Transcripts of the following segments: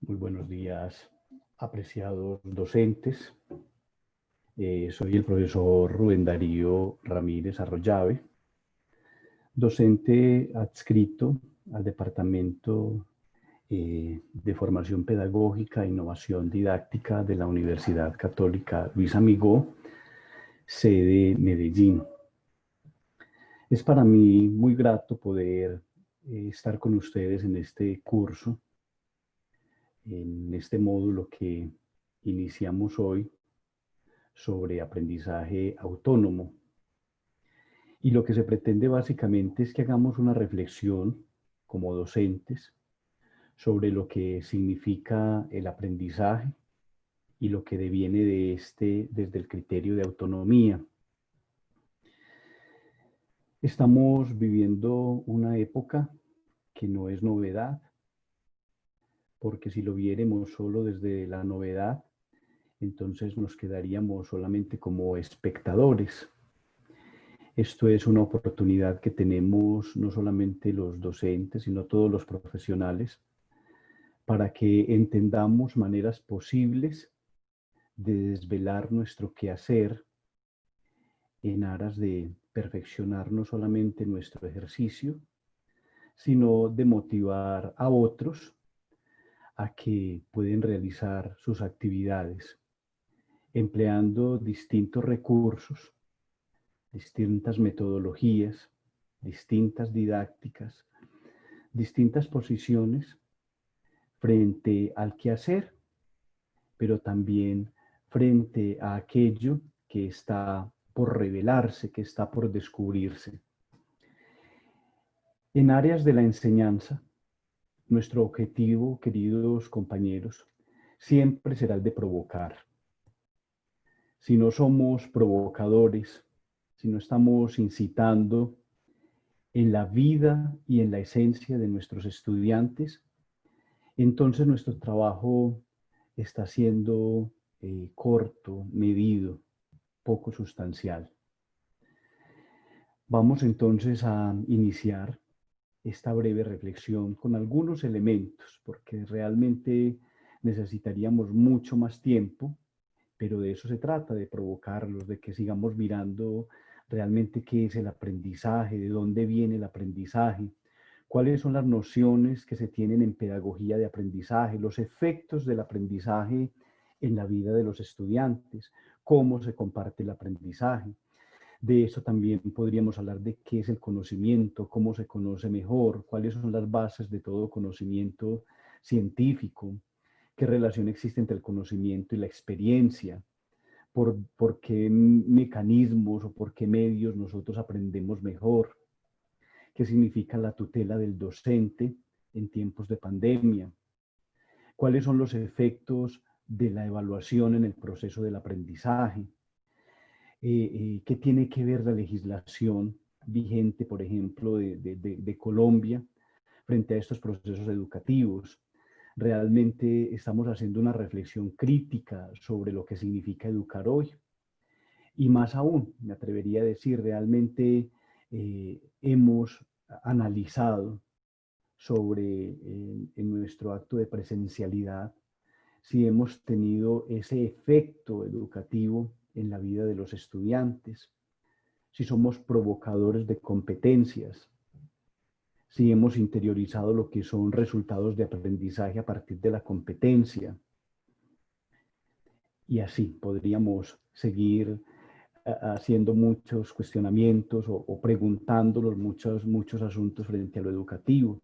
Muy buenos días, apreciados docentes. Soy el profesor Rubén Darío Ramírez Arroyave, docente adscrito al Departamento de Formación Pedagógica e Innovación Didáctica de la Universidad Católica Luis Amigó, sede Medellín. Es para mí muy grato poder estar con ustedes en este curso, en este módulo que iniciamos hoy sobre aprendizaje autónomo. Y lo que se pretende básicamente es que hagamos una reflexión como docentes sobre lo que significa el aprendizaje y lo que deviene de este desde el criterio de autonomía. Estamos viviendo una época que no es novedad, porque si lo viéramos solo desde la novedad, entonces nos quedaríamos solamente como espectadores. Esto es una oportunidad que tenemos no solamente los docentes, sino todos los profesionales, para que entendamos maneras posibles de desvelar nuestro quehacer en aras de perfeccionar no solamente nuestro ejercicio, sino de motivar a otros a que pueden realizar sus actividades empleando distintos recursos, distintas metodologías, distintas didácticas, distintas posiciones frente al quehacer, pero también frente a aquello que está por revelarse, que está por descubrirse. En áreas de la enseñanza, nuestro objetivo, queridos compañeros, siempre será el de provocar. Si no somos provocadores, si no estamos incitando en la vida y en la esencia de nuestros estudiantes, entonces nuestro trabajo está siendo corto, medido, poco sustancial. Vamos entonces a iniciar esta breve reflexión con algunos elementos, porque realmente necesitaríamos mucho más tiempo, pero de eso se trata, de provocarlos, de que sigamos mirando realmente qué es el aprendizaje, de dónde viene el aprendizaje, cuáles son las nociones que se tienen en pedagogía de aprendizaje, los efectos del aprendizaje en la vida de los estudiantes, cómo se comparte el aprendizaje. De eso también podríamos hablar de qué es el conocimiento, cómo se conoce mejor, cuáles son las bases de todo conocimiento científico, qué relación existe entre el conocimiento y la experiencia, por qué mecanismos o por qué medios nosotros aprendemos mejor, qué significa la tutela del docente en tiempos de pandemia, cuáles son los efectos de la evaluación en el proceso del aprendizaje, qué tiene que ver la legislación vigente, por ejemplo, de Colombia frente a estos procesos educativos. Realmente estamos haciendo una reflexión crítica sobre lo que significa educar hoy. Y más aún, me atrevería a decir, realmente hemos analizado sobre en nuestro acto de presencialidad si hemos tenido ese efecto educativo en la vida de los estudiantes, si somos provocadores de competencias, si hemos interiorizado lo que son resultados de aprendizaje a partir de la competencia. Y así podríamos seguir haciendo muchos cuestionamientos o preguntándonos muchos asuntos frente a lo educativo,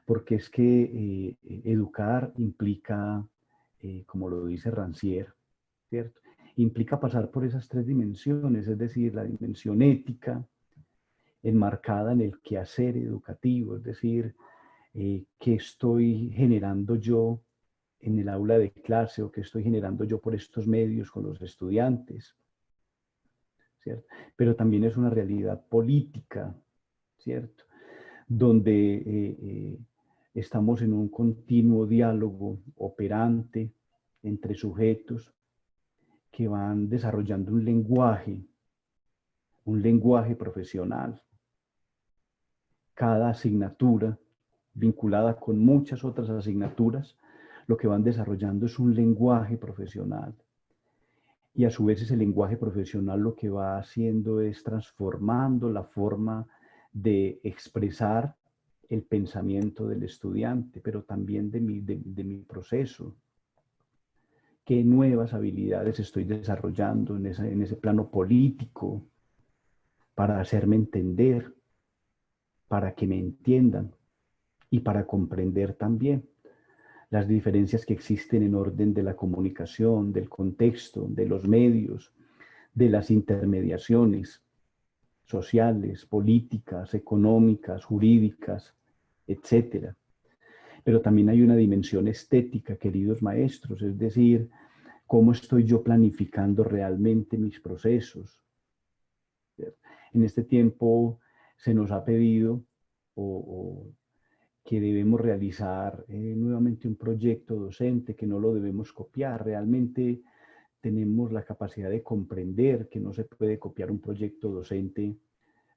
porque es que educar implica, como lo dice Rancière, ¿cierto? Implica pasar por esas tres dimensiones, es decir, la dimensión ética, enmarcada en el quehacer educativo, es decir, qué estoy generando yo en el aula de clase o qué estoy generando yo por estos medios con los estudiantes, ¿cierto? Pero también es una realidad política, ¿cierto? Donde estamos en un continuo diálogo operante entre sujetos que van desarrollando un lenguaje profesional. Cada asignatura, vinculada con muchas otras asignaturas, lo que van desarrollando es un lenguaje profesional. Y a su vez ese lenguaje profesional lo que va haciendo es transformando la forma de expresar el pensamiento del estudiante, pero también de mi proceso. ¿Qué nuevas habilidades estoy desarrollando en ese plano político para hacerme entender, para que me entiendan y para comprender también las diferencias que existen en orden de la comunicación, del contexto, de los medios, de las intermediaciones sociales, políticas, económicas, jurídicas, etcétera? Pero también hay una dimensión estética, queridos maestros, es decir, cómo estoy yo planificando realmente mis procesos. En este tiempo se nos ha pedido o que debemos realizar nuevamente un proyecto docente, que no lo debemos copiar. Realmente tenemos la capacidad de comprender que no se puede copiar un proyecto docente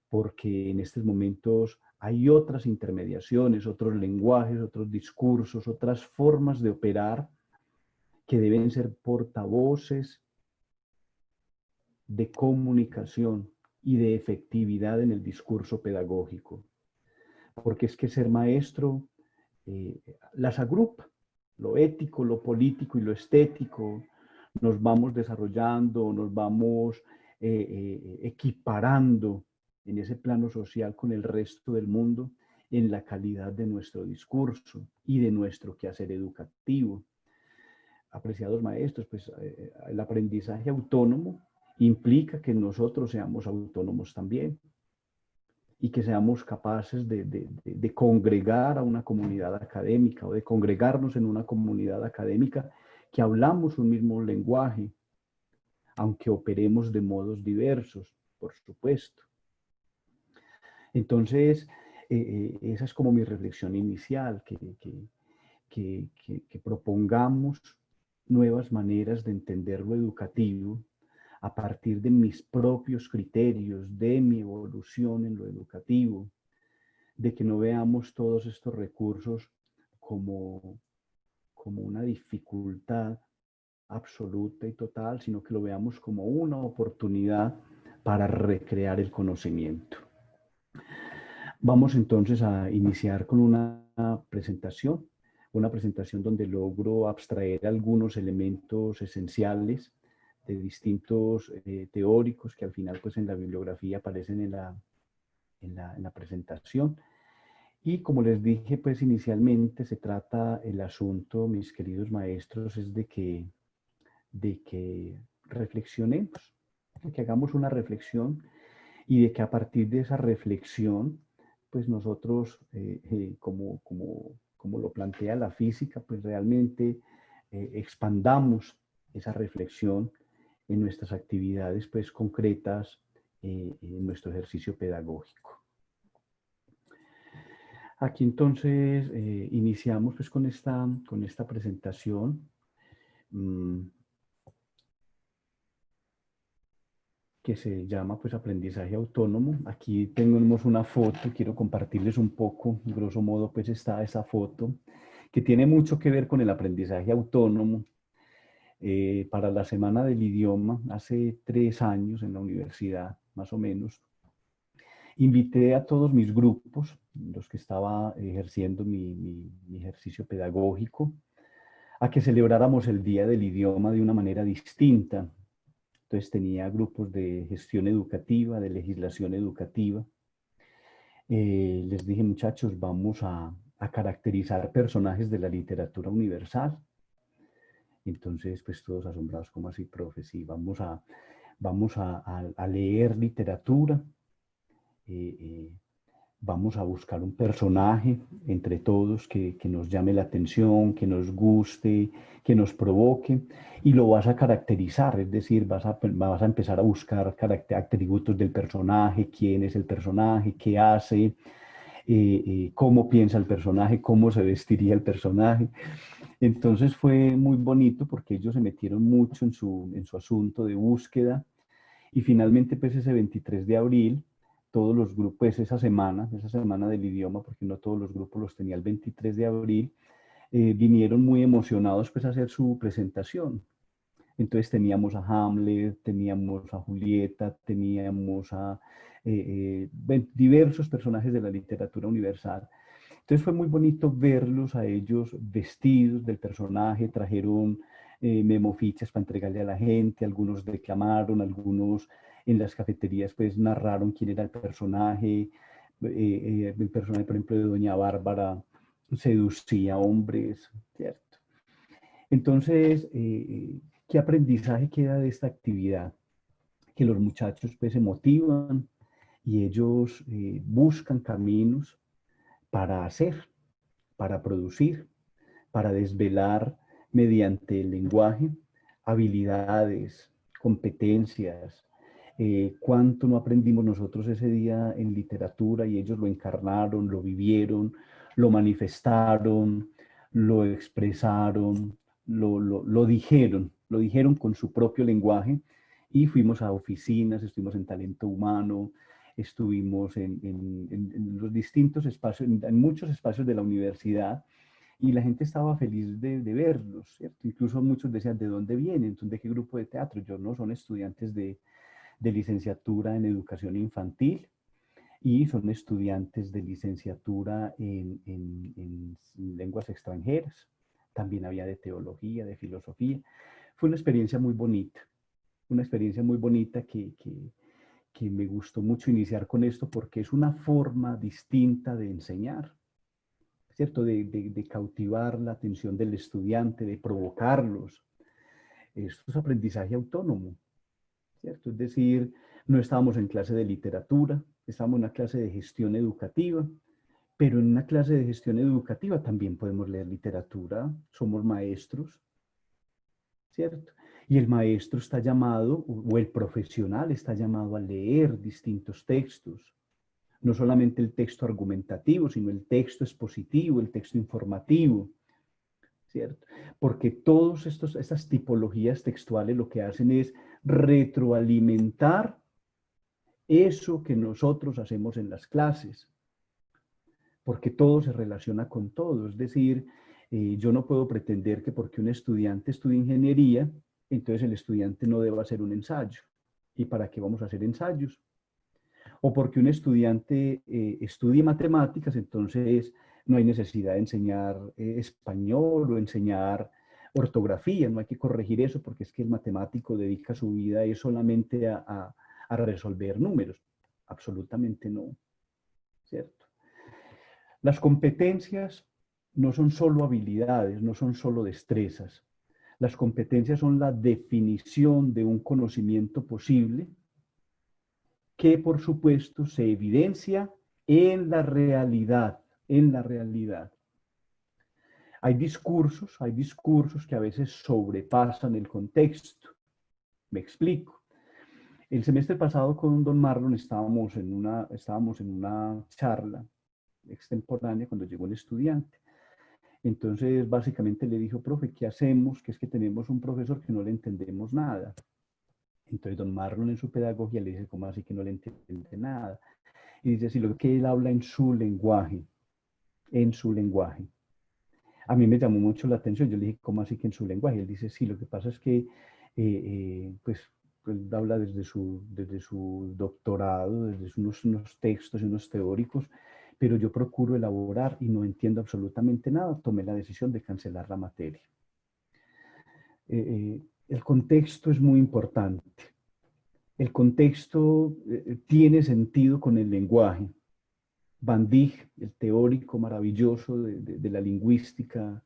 porque en estos momentos hay otras intermediaciones, otros lenguajes, otros discursos, otras formas de operar que deben ser portavoces de comunicación y de efectividad en el discurso pedagógico. Porque es que ser maestro las agrupa, lo ético, lo político y lo estético. Nos vamos desarrollando, nos vamos equiparando en ese plano social con el resto del mundo en la calidad de nuestro discurso y de nuestro quehacer educativo. Apreciados maestros, pues el aprendizaje autónomo implica que nosotros seamos autónomos también y que seamos capaces de congregar a una comunidad académica o de congregarnos en una comunidad académica que hablamos un mismo lenguaje, aunque operemos de modos diversos, por supuesto. Entonces, esa es como mi reflexión inicial, que propongamos nuevas maneras de entender lo educativo a partir de mis propios criterios, de mi evolución en lo educativo, de que no veamos todos estos recursos como una dificultad absoluta y total, sino que lo veamos como una oportunidad para recrear el conocimiento. Vamos entonces a iniciar con una presentación donde logro abstraer algunos elementos esenciales de distintos teóricos que al final pues en la bibliografía aparecen en la presentación. Y como les dije pues inicialmente, se trata el asunto, mis queridos maestros, es de que reflexionemos, de que hagamos una reflexión y de que a partir de esa reflexión, pues nosotros, como lo plantea la física, pues realmente expandamos esa reflexión en nuestras actividades pues concretas, en nuestro ejercicio pedagógico. Aquí entonces iniciamos pues con esta presentación que se llama pues aprendizaje autónomo. Aquí tenemos una foto, quiero compartirles un poco, grosso modo pues está esa foto, que tiene mucho que ver con el aprendizaje autónomo. Para la Semana del Idioma, hace 3 años en la universidad, más o menos, invité a todos mis grupos, los que estaba ejerciendo mi ejercicio pedagógico, a que celebráramos el Día del Idioma de una manera distinta. Entonces tenía grupos de gestión educativa, de legislación educativa. Les dije, muchachos, vamos a caracterizar personajes de la literatura universal. Entonces, pues todos asombrados, ¿cómo así, profe? Sí, vamos a leer literatura, vamos a buscar un personaje entre todos que nos llame la atención, que nos guste, que nos provoque, y lo vas a caracterizar, es decir, vas a empezar a buscar atributos del personaje, quién es el personaje, qué hace, cómo piensa el personaje, cómo se vestiría el personaje. Entonces fue muy bonito porque ellos se metieron mucho en su asunto de búsqueda, y finalmente pues ese 23 de abril, todos los grupos, esa semana del idioma, porque no todos los grupos los tenía el 23 de abril, vinieron muy emocionados pues a hacer su presentación. Entonces teníamos a Hamlet, teníamos a Julieta, teníamos a diversos personajes de la literatura universal. Entonces fue muy bonito verlos a ellos vestidos del personaje, trajeron memofichas para entregarle a la gente, algunos declamaron, algunos en las cafeterías pues narraron quién era el personaje por ejemplo de Doña Bárbara seducía hombres, ¿cierto? Entonces, ¿qué aprendizaje queda de esta actividad? Que los muchachos pues se motivan y ellos buscan caminos para hacer, para producir, para desvelar mediante el lenguaje habilidades, competencias, cuánto no aprendimos nosotros ese día en literatura y ellos lo encarnaron, lo vivieron, lo manifestaron, lo expresaron, lo dijeron con su propio lenguaje y fuimos a oficinas, estuvimos en talento humano, estuvimos en los distintos espacios, en muchos espacios de la universidad y la gente estaba feliz de verlos, ¿cierto? Incluso muchos decían, ¿de dónde vienen? ¿De qué grupo de teatro? Yo no, son estudiantes de licenciatura en educación infantil y son estudiantes de licenciatura en lenguas extranjeras. También había de teología, de filosofía. Fue una experiencia muy bonita que me gustó mucho iniciar con esto porque es una forma distinta de enseñar, ¿cierto? De cautivar la atención del estudiante, de provocarlos. Esto es aprendizaje autónomo, ¿cierto? Es decir, no estábamos en clase de literatura, estábamos en una clase de gestión educativa, pero en una clase de gestión educativa también podemos leer literatura, somos maestros, ¿cierto? Y el maestro está llamado, o el profesional está llamado a leer distintos textos, no solamente el texto argumentativo, sino el texto expositivo, el texto informativo, ¿cierto? Porque todas estas tipologías textuales lo que hacen es retroalimentar eso que nosotros hacemos en las clases, porque todo se relaciona con todo. Es decir, yo no puedo pretender que porque un estudiante estudia ingeniería, entonces el estudiante no deba hacer un ensayo. ¿Y para qué vamos a hacer ensayos? O porque un estudiante estudie matemáticas, entonces no hay necesidad de enseñar español o enseñar ortografía, no hay que corregir eso porque es que el matemático dedica su vida es solamente a resolver números. Absolutamente no, ¿cierto? Las competencias no son solo habilidades, no son solo destrezas. Las competencias son la definición de un conocimiento posible que por supuesto se evidencia en la realidad, en la realidad. Hay discursos que a veces sobrepasan el contexto. Me explico. El semestre pasado con don Marlon estábamos en una charla extemporánea cuando llegó el estudiante. Entonces, básicamente le dijo, profe, ¿qué hacemos? Que es que tenemos un profesor que no le entendemos nada. Entonces, don Marlon en su pedagogía le dice, ¿cómo así que no le entiende nada? Y dice, sí, lo que él habla en su lenguaje, en su lenguaje. A mí me llamó mucho la atención, yo le dije, ¿cómo así que en su lenguaje? Él dice, sí, lo que pasa es que, pues, él habla desde su doctorado, desde unos textos y unos teóricos, pero yo procuro elaborar y no entiendo absolutamente nada, tomé la decisión de cancelar la materia. El contexto es muy importante. El contexto tiene sentido con el lenguaje. Van Dijk, el teórico maravilloso de la lingüística,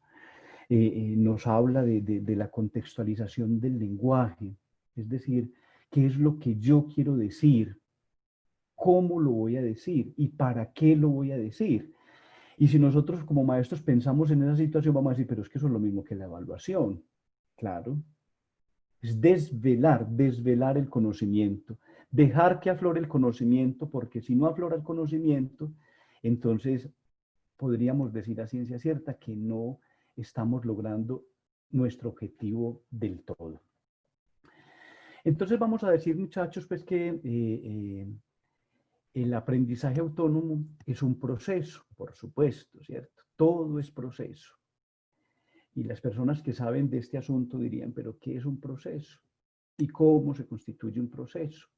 nos habla de la contextualización del lenguaje, es decir, qué es lo que yo quiero decir, cómo lo voy a decir y para qué lo voy a decir. Y si nosotros como maestros pensamos en esa situación, vamos a decir, pero es que eso es lo mismo que la evaluación. Claro, es desvelar el conocimiento, dejar que aflore el conocimiento, porque si no aflora el conocimiento, entonces podríamos decir a ciencia cierta que no estamos logrando nuestro objetivo del todo. Entonces vamos a decir, muchachos, pues que el aprendizaje autónomo es un proceso, por supuesto, ¿cierto? Todo es proceso. Y las personas que saben de este asunto dirían, pero ¿qué es un proceso? ¿Y cómo se constituye un proceso?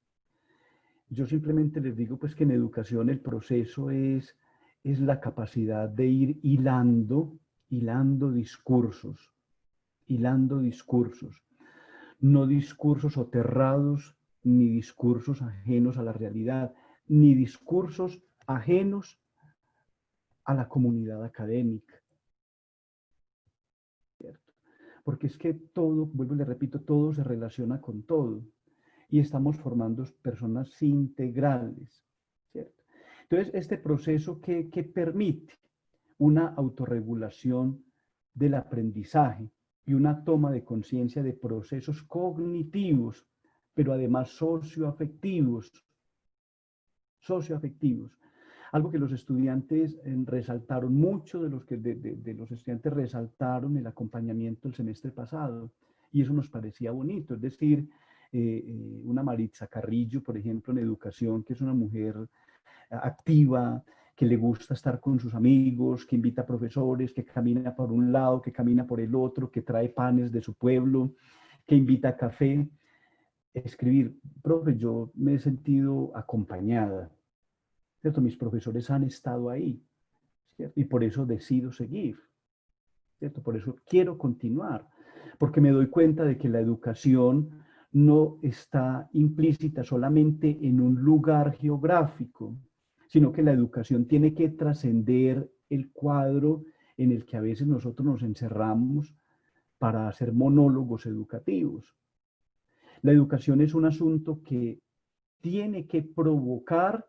Yo simplemente les digo pues que en educación el proceso es la capacidad de ir hilando discursos, hilando discursos, no discursos soterrados, ni discursos ajenos a la realidad, ni discursos ajenos a la comunidad académica, ¿cierto? Porque es que todo, vuelvo y le repito, todo se relaciona con todo y estamos formando personas integrales, ¿cierto? Entonces, este proceso que permite una autorregulación del aprendizaje y una toma de conciencia de procesos cognitivos, pero además socioafectivos. Algo que los estudiantes resaltaron, mucho de los estudiantes resaltaron el acompañamiento el semestre pasado, y eso nos parecía bonito. Es decir, una Maritza Carrillo, por ejemplo, en educación, que es una mujer activa, que le gusta estar con sus amigos, que invita a profesores, que camina por un lado, que camina por el otro, que trae panes de su pueblo, que invita a café. Escribir, profe, yo me he sentido acompañada, ¿cierto? Mis profesores han estado ahí, ¿cierto? Y por eso decido seguir, ¿cierto? Por eso quiero continuar, porque me doy cuenta de que la educación no está implícita solamente en un lugar geográfico, sino que la educación tiene que trascender el cuadro en el que a veces nosotros nos encerramos para hacer monólogos educativos. La educación es un asunto que tiene que provocar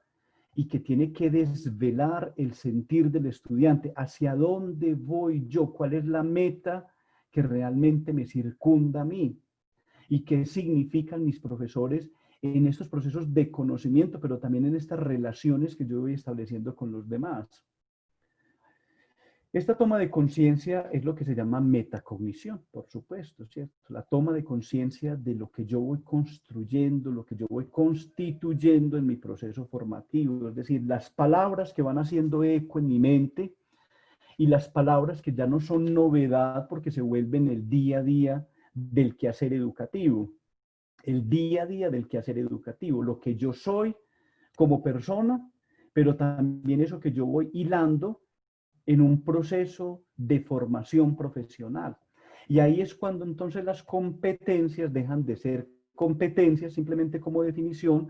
y que tiene que desvelar el sentir del estudiante. ¿Hacia dónde voy yo? ¿Cuál es la meta que realmente me circunda a mí? ¿Y qué significan mis profesores en estos procesos de conocimiento, pero también en estas relaciones que yo voy estableciendo con los demás? Esta toma de conciencia es lo que se llama metacognición, por supuesto, ¿cierto? La toma de conciencia de lo que yo voy construyendo, lo que yo voy constituyendo en mi proceso formativo, es decir, las palabras que van haciendo eco en mi mente y las palabras que ya no son novedad porque se vuelven el día a día del quehacer educativo, el día a día del quehacer educativo, lo que yo soy como persona, pero también eso que yo voy hilando en un proceso de formación profesional. Y ahí es cuando entonces las competencias dejan de ser competencias simplemente como definición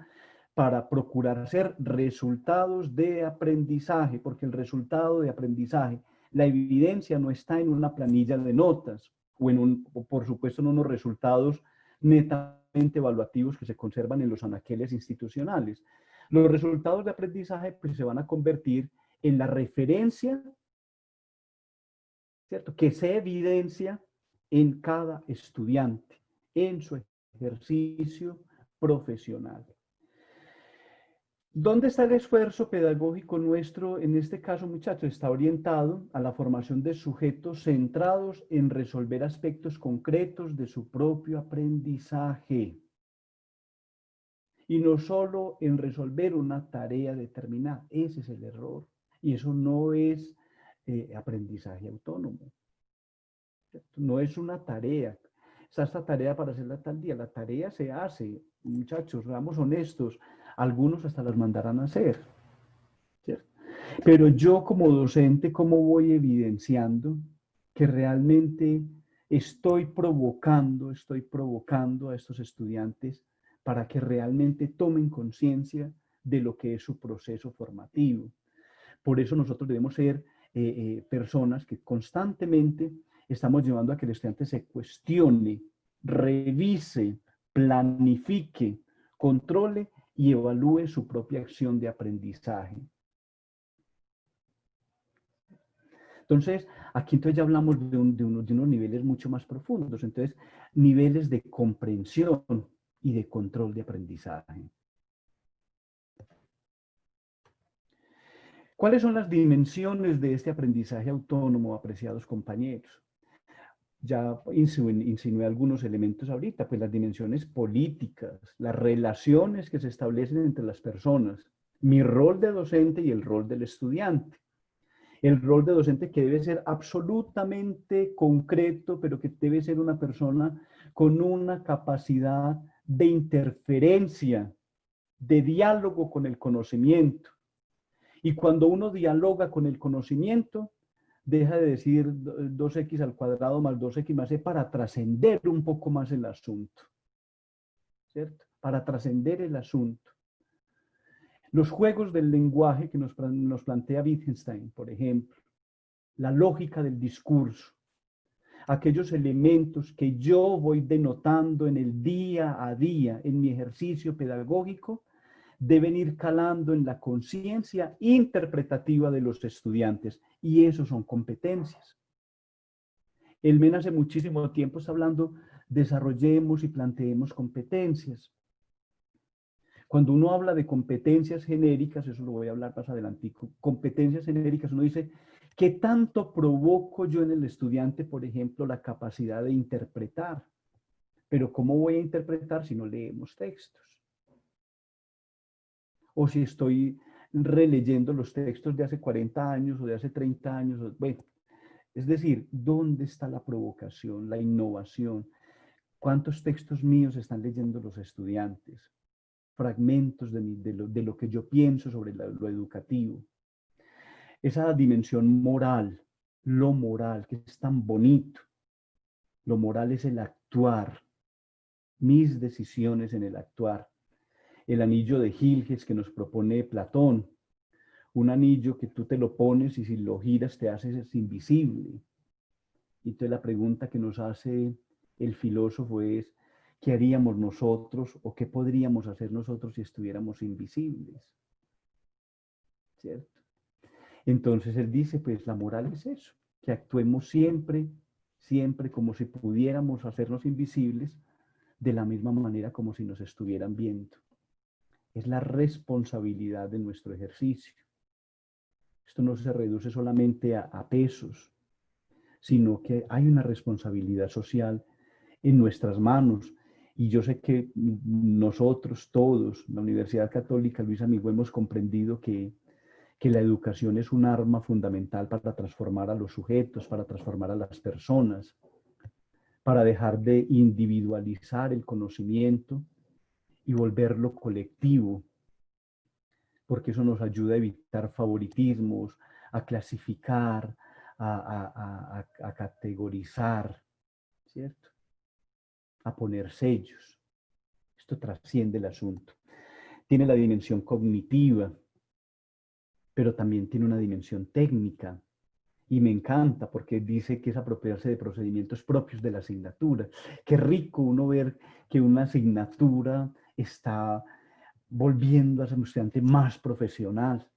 para procurar hacer resultados de aprendizaje, porque el resultado de aprendizaje, la evidencia no está en una planilla de notas o por supuesto en unos resultados netamente evaluativos que se conservan en los anaqueles institucionales. Los resultados de aprendizaje pues, se van a convertir en la referencia, ¿cierto?, que se evidencia en cada estudiante, en su ejercicio profesional. ¿Dónde está el esfuerzo pedagógico nuestro? En este caso, muchachos, está orientado a la formación de sujetos centrados en resolver aspectos concretos de su propio aprendizaje. Y no solo en resolver una tarea determinada. Ese es el error. Y eso no es aprendizaje autónomo. No es una tarea. Está esta tarea para hacerla tal día. La tarea se hace, muchachos, seamos honestos. Algunos hasta las mandarán a hacer, ¿cierto? Pero yo como docente, ¿cómo voy evidenciando que realmente estoy provocando a estos estudiantes para que realmente tomen conciencia de lo que es su proceso formativo? Por eso nosotros debemos ser personas que constantemente estamos llevando a que el estudiante se cuestione, revise, planifique, controle y evalúe su propia acción de aprendizaje. Entonces, aquí entonces ya hablamos de unos niveles mucho más profundos. Entonces, niveles de comprensión y de control de aprendizaje. ¿Cuáles son las dimensiones de este aprendizaje autónomo, apreciados compañeros? Ya insinué algunos elementos ahorita, pues las dimensiones políticas, las relaciones que se establecen entre las personas, mi rol de docente y el rol del estudiante. El rol de docente que debe ser absolutamente concreto, pero que debe ser una persona con una capacidad de interferencia, de diálogo con el conocimiento. Y cuando uno dialoga con el conocimiento, deja de decir 2x al cuadrado más 2x más e para trascender un poco más el asunto, ¿cierto? Para trascender el asunto. Los juegos del lenguaje que nos plantea Wittgenstein, por ejemplo, la lógica del discurso, aquellos elementos que yo voy denotando en el día a día, en mi ejercicio pedagógico, deben ir calando en la conciencia interpretativa de los estudiantes, y eso son competencias. El MEN hace muchísimo tiempo está hablando, desarrollemos y planteemos competencias. Cuando uno habla de competencias genéricas, eso lo voy a hablar más adelante, competencias genéricas, uno dice, ¿qué tanto provoco yo en el estudiante, por ejemplo, la capacidad de interpretar? Pero ¿cómo voy a interpretar si no leemos textos? O si estoy releyendo los textos de hace 40 años o de hace 30 años. Bueno, es decir, ¿dónde está la provocación, la innovación? ¿Cuántos textos míos están leyendo los estudiantes? Fragmentos de lo que yo pienso sobre lo educativo. Esa dimensión moral, lo moral, que es tan bonito. Lo moral es el actuar, mis decisiones en el actuar. El anillo de Gilges que nos propone Platón, un anillo que tú te lo pones y si lo giras te haces invisible. Y entonces la pregunta que nos hace el filósofo es, ¿qué haríamos nosotros o qué podríamos hacer nosotros si estuviéramos invisibles? ¿Cierto? Entonces él dice, pues la moral es eso, que actuemos siempre, siempre como si pudiéramos hacernos invisibles de la misma manera como si nos estuvieran viendo. Es la responsabilidad de nuestro ejercicio. Esto no se reduce solamente a pesos, sino que hay una responsabilidad social en nuestras manos. Y yo sé que nosotros todos, la Universidad Católica Luis Amigo, hemos comprendido que la educación es un arma fundamental para transformar a los sujetos, para transformar a las personas, para dejar de individualizar el conocimiento y volverlo colectivo, porque eso nos ayuda a evitar favoritismos, a clasificar, a categorizar, ¿cierto? A poner sellos. Esto trasciende el asunto. Tiene la dimensión cognitiva, pero también tiene una dimensión técnica. Y me encanta porque dice que es apropiarse de procedimientos propios de la asignatura. Qué rico uno ver que una asignatura está volviendo a ser un estudiante más profesional,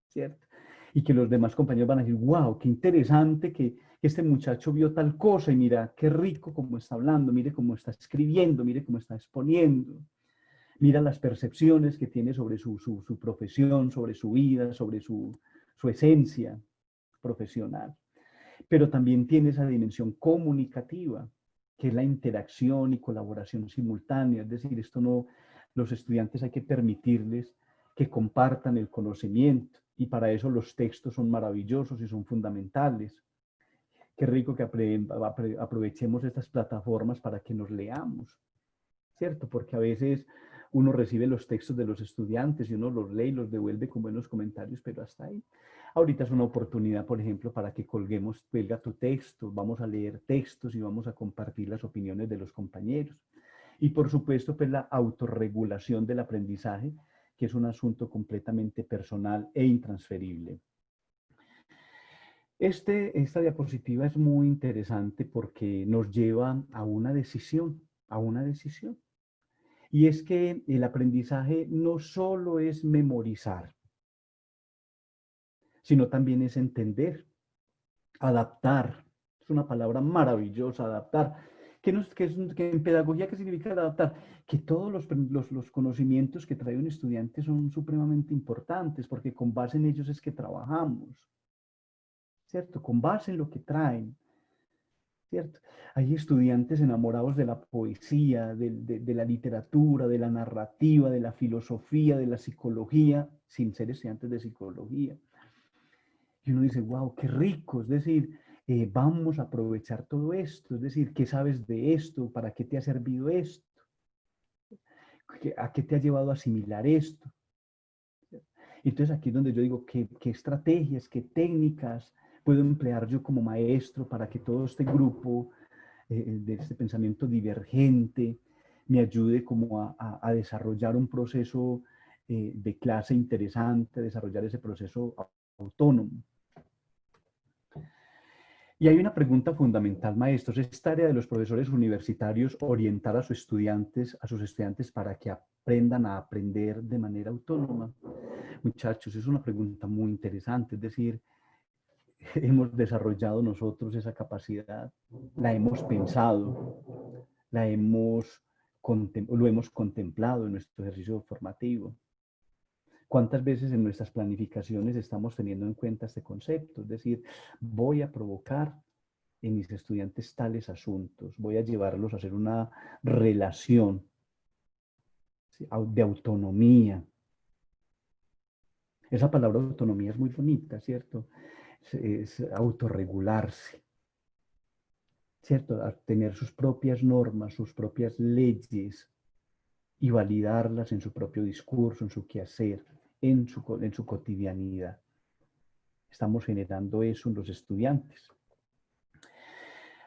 ¿cierto? Y que los demás compañeros van a decir, wow, qué interesante que este muchacho vio tal cosa y mira qué rico cómo está hablando, mire cómo está escribiendo, mire cómo está exponiendo, mira las percepciones que tiene sobre su profesión, sobre su vida, sobre su esencia profesional. Pero también tiene esa dimensión comunicativa, que es la interacción y colaboración simultánea. Es decir, esto no, los estudiantes hay que permitirles que compartan el conocimiento y para eso los textos son maravillosos y son fundamentales. Qué rico que aprovechemos estas plataformas para que nos leamos, ¿cierto? Porque a veces uno recibe los textos de los estudiantes y uno los lee y los devuelve con buenos comentarios, pero hasta ahí. Ahorita es una oportunidad, por ejemplo, para que cuelga tu texto, vamos a leer textos y vamos a compartir las opiniones de los compañeros. Y por supuesto, pues la autorregulación del aprendizaje, que es un asunto completamente personal e intransferible. Esta diapositiva es muy interesante porque nos lleva a una decisión, Y es que el aprendizaje no solo es memorizar, sino también es entender, adaptar. Es una palabra maravillosa, adaptar. Que en pedagogía, ¿qué significa adaptar? Que todos los conocimientos que trae un estudiante son supremamente importantes, porque con base en ellos es que trabajamos, ¿cierto? Con base en lo que traen, ¿cierto? Hay estudiantes enamorados de la poesía, de la literatura, de la narrativa, de la filosofía, de la psicología, sin ser estudiantes de psicología. Y uno dice, wow, qué rico, es decir, vamos a aprovechar todo esto, es decir, ¿qué sabes de esto? ¿Para qué te ha servido esto? ¿A qué te ha llevado a asimilar esto? Entonces aquí es donde yo digo, ¿qué estrategias, qué técnicas puedo emplear yo como maestro para que todo este grupo de este pensamiento divergente me ayude como a desarrollar un proceso de clase interesante, desarrollar ese proceso autónomo? Y hay una pregunta fundamental, maestros. ¿Es tarea de los profesores universitarios orientar a sus estudiantes para que aprendan a aprender de manera autónoma? Muchachos, es una pregunta muy interesante. Es decir, hemos desarrollado nosotros esa capacidad, la hemos pensado, lo hemos contemplado en nuestro ejercicio formativo. ¿Cuántas veces en nuestras planificaciones estamos teniendo en cuenta este concepto? Es decir, voy a provocar en mis estudiantes tales asuntos, voy a llevarlos a hacer una relación, ¿sí?, de autonomía. Esa palabra autonomía es muy bonita, ¿cierto? Es autorregularse, ¿cierto? A tener sus propias normas, sus propias leyes y validarlas en su propio discurso, en su quehacer, en su cotidianidad. Estamos generando eso en los estudiantes.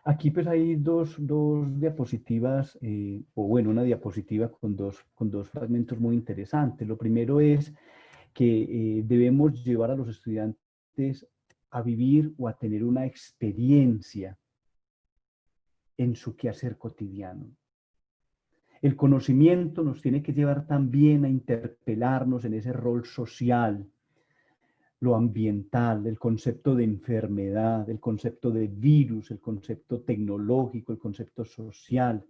Aquí pues hay dos diapositivas, o bueno, una diapositiva con dos fragmentos muy interesantes. Lo primero es que debemos llevar a los estudiantes a vivir o a tener una experiencia en su quehacer cotidiano. El conocimiento nos tiene que llevar también a interpelarnos en ese rol social, lo ambiental, el concepto de enfermedad, el concepto de virus, el concepto tecnológico, el concepto social,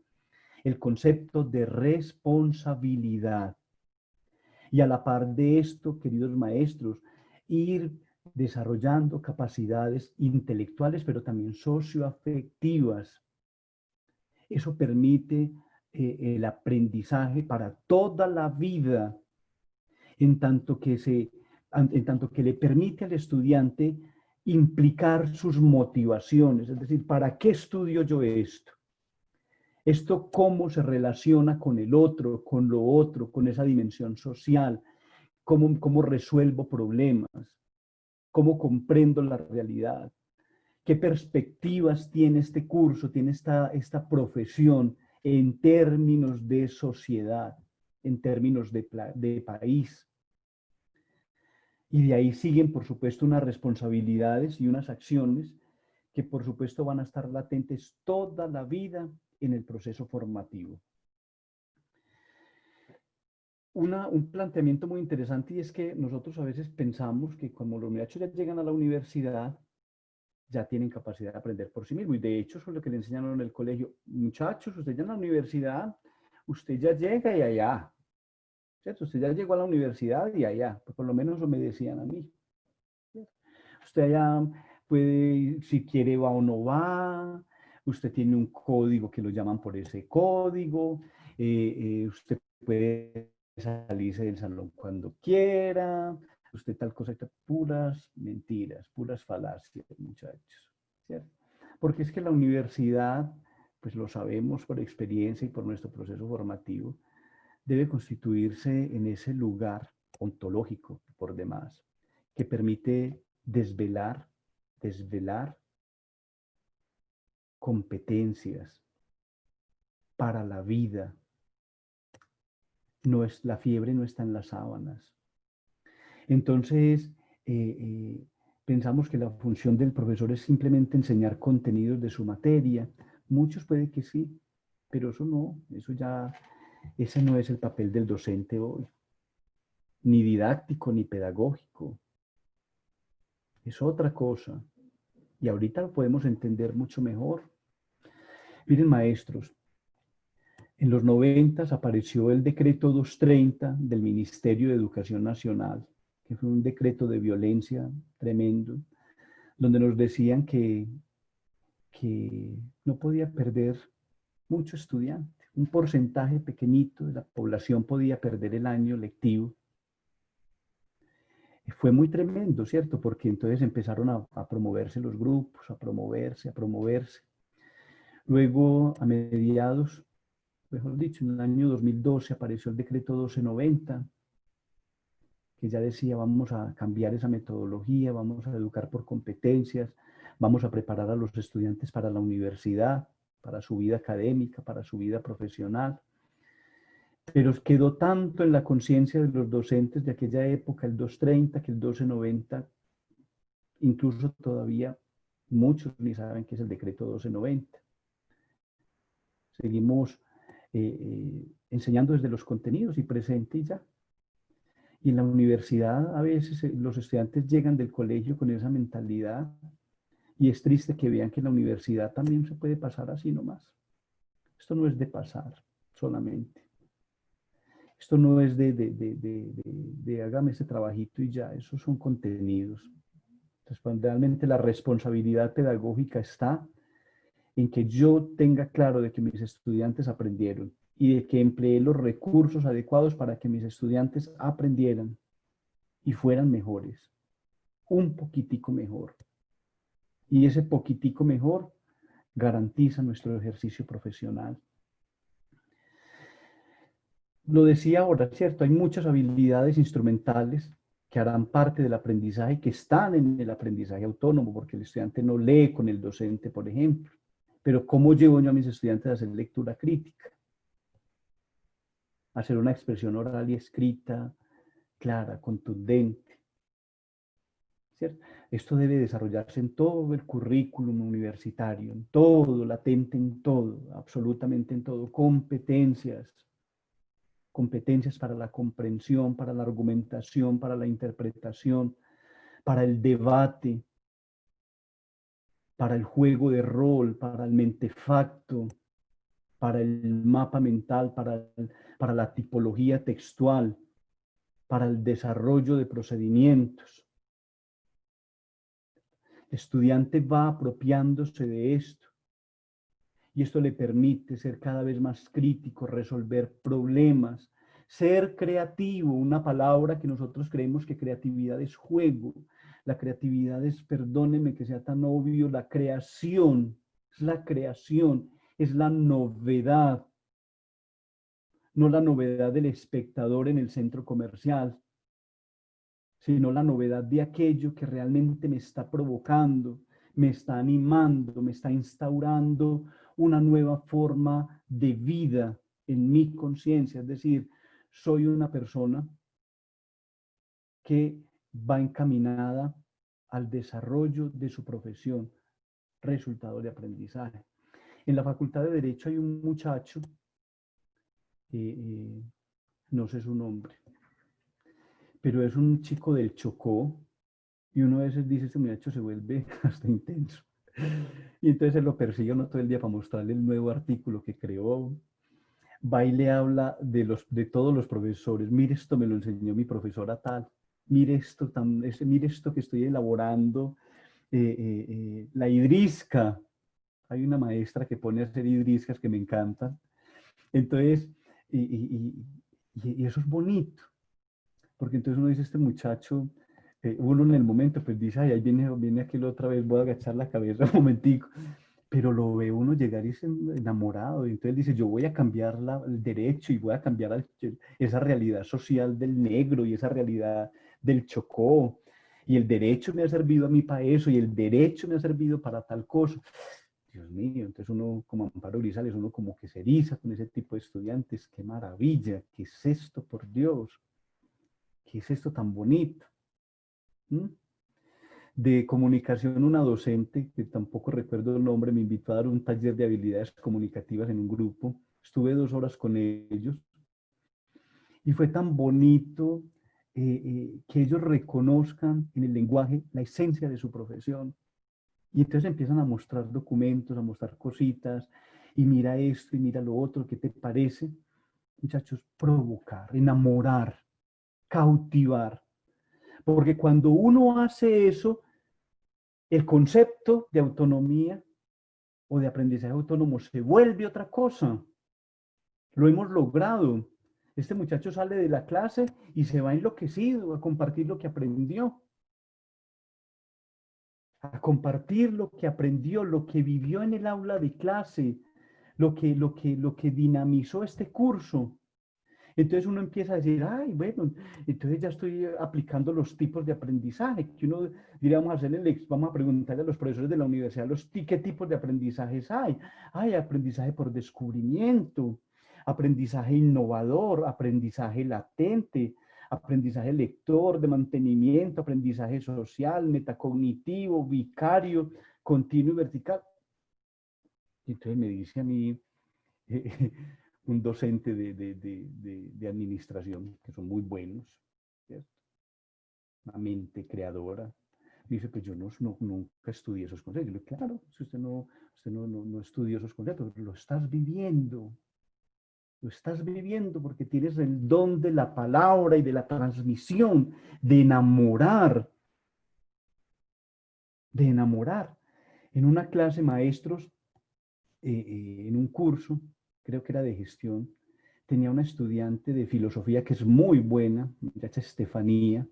el concepto de responsabilidad. Y a la par de esto, queridos maestros, ir desarrollando capacidades intelectuales, pero también socioafectivas. Eso permite el aprendizaje para toda la vida, en tanto que le permite al estudiante implicar sus motivaciones, es decir, ¿para qué estudio yo esto? Esto cómo se relaciona con el otro, con lo otro, con esa dimensión social, cómo resuelvo problemas, cómo comprendo la realidad, qué perspectivas tiene este curso, tiene esta profesión en términos de sociedad, en términos de país. Y de ahí siguen, por supuesto, unas responsabilidades y unas acciones que, por supuesto, van a estar latentes toda la vida en el proceso formativo. Un planteamiento muy interesante, y es que nosotros a veces pensamos que como los muchachos ya llegan a la universidad, ya tienen capacidad de aprender por sí mismos. Y de hecho, eso es lo que le enseñaron en el colegio. Muchachos, usted ya en la universidad, usted ya llega y allá. ¿Cierto? Usted ya llegó a la universidad y allá. Pues por lo menos eso me decían a mí. ¿Cierto? Usted allá puede, si quiere va o no va. Usted tiene un código que lo llaman por ese código. Usted puede salirse del salón cuando quiera. Usted tal cosa, puras mentiras, puras falacias, muchachos, ¿cierto? Porque es que la universidad, pues lo sabemos por experiencia y por nuestro proceso formativo, debe constituirse en ese lugar ontológico, por demás, que permite desvelar competencias para la vida. La fiebre no está en las sábanas. Entonces, pensamos que la función del profesor es simplemente enseñar contenidos de su materia. Muchos puede que sí, pero ese no es el papel del docente hoy, ni didáctico ni pedagógico. Es otra cosa. Y ahorita lo podemos entender mucho mejor. Miren, maestros, en los 90 apareció el decreto 230 del Ministerio de Educación Nacional, que fue un decreto de violencia tremendo, donde nos decían que no podía perder mucho estudiante. Un porcentaje pequeñito de la población podía perder el año lectivo. Fue muy tremendo, ¿cierto? Porque entonces empezaron a promoverse los grupos, a promoverse, a promoverse. Luego, a mediados, mejor dicho, en el año 2012 apareció el decreto 1290, que ya decía, vamos a cambiar esa metodología, vamos a educar por competencias, vamos a preparar a los estudiantes para la universidad, para su vida académica, para su vida profesional. Pero quedó tanto en la conciencia de los docentes de aquella época, el 230, que el 1290, incluso todavía muchos ni saben qué es el decreto 1290. Seguimos enseñando desde los contenidos y presente y ya. Y en la universidad a veces los estudiantes llegan del colegio con esa mentalidad y es triste que vean que en la universidad también se puede pasar así nomás. Esto no es de pasar solamente. Esto no es de hágame ese trabajito y ya, esos son contenidos. Entonces, realmente la responsabilidad pedagógica está en que yo tenga claro de que mis estudiantes aprendieron y de que empleé los recursos adecuados para que mis estudiantes aprendieran y fueran mejores, un poquitico mejor. Y ese poquitico mejor garantiza nuestro ejercicio profesional. Lo decía ahora, ¿cierto? Hay muchas habilidades instrumentales que harán parte del aprendizaje, que están en el aprendizaje autónomo, porque el estudiante no lee con el docente, por ejemplo. Pero ¿cómo llevo yo a mis estudiantes a hacer lectura crítica? A hacer una expresión oral y escrita clara, contundente, ¿cierto? Esto debe desarrollarse en todo el currículum universitario, en todo, latente en todo, absolutamente en todo. Competencias para la comprensión, para la argumentación, para la interpretación, para el debate, para el juego de rol, para el mentefacto, para el mapa mental, para la tipología textual, para el desarrollo de procedimientos. El estudiante va apropiándose de esto y esto le permite ser cada vez más crítico, resolver problemas, ser creativo, una palabra que nosotros creemos que creatividad es juego. La creatividad es, perdónenme que sea tan obvio, la creación, es la novedad, no la novedad del espectador en el centro comercial, sino la novedad de aquello que realmente me está provocando, me está animando, me está instaurando una nueva forma de vida en mi conciencia. Es decir, soy una persona que va encaminada al desarrollo de su profesión, resultado de aprendizaje. En la Facultad de Derecho hay un muchacho, no sé su nombre, pero es un chico del Chocó, y uno a veces dice, este muchacho se vuelve hasta intenso. Y entonces él lo persigue uno todo el día para mostrarle el nuevo artículo que creó. Va y le habla de todos los profesores. Mire, esto me lo enseñó mi profesora tal. Mire esto, mire esto que estoy elaborando. La hidrisca. Hay una maestra que pone a hacer hidriscas que me encantan. Entonces, y eso es bonito. Porque entonces uno dice, este muchacho, uno en el momento pues dice, ay, ahí viene aquel otra vez, voy a agachar la cabeza un momentico, pero lo ve uno llegar y es enamorado, y entonces dice, yo voy a cambiar el derecho y voy a cambiar esa realidad social del negro y esa realidad del Chocó, y el derecho me ha servido a mí para eso, y el derecho me ha servido para tal cosa. Dios mío, entonces uno como Amparo Grisales, uno como que se eriza con ese tipo de estudiantes, qué maravilla, qué es esto, por Dios. ¿Qué es esto tan bonito? ¿Mm? De comunicación, una docente, que tampoco recuerdo el nombre, me invitó a dar un taller de habilidades comunicativas en un grupo. Estuve 2 horas con ellos y fue tan bonito que ellos reconozcan en el lenguaje la esencia de su profesión. Y entonces empiezan a mostrar documentos, a mostrar cositas, y mira esto y mira lo otro, ¿qué te parece? Muchachos, provocar, enamorar, cautivar. Porque cuando uno hace eso, el concepto de autonomía o de aprendizaje autónomo se vuelve otra cosa. Lo hemos logrado. Este muchacho sale de la clase y se va enloquecido a compartir lo que aprendió, a compartir lo que aprendió, lo que vivió en el aula de clase, lo que dinamizó este curso. Entonces uno empieza a decir, ay, bueno, entonces ya estoy aplicando los tipos de aprendizaje, que uno diría, vamos a preguntarle a los profesores de la universidad qué tipos de aprendizajes hay. Hay aprendizaje por descubrimiento, aprendizaje innovador, aprendizaje latente, aprendizaje lector, de mantenimiento, aprendizaje social, metacognitivo, vicario, continuo y vertical. Y entonces me dice a mí, un docente de administración, que son muy buenos, ¿cierto? Una mente creadora. Dice, pues yo nunca estudié esos conceptos. Yo le digo, claro, si usted no estudió esos conceptos, lo estás viviendo. Lo estás viviendo porque tienes el don de la palabra y de la transmisión, de enamorar, de enamorar. En una clase, maestros, en un curso, creo que era de gestión, tenía una estudiante de filosofía que es muy buena, muchacha Estefanía,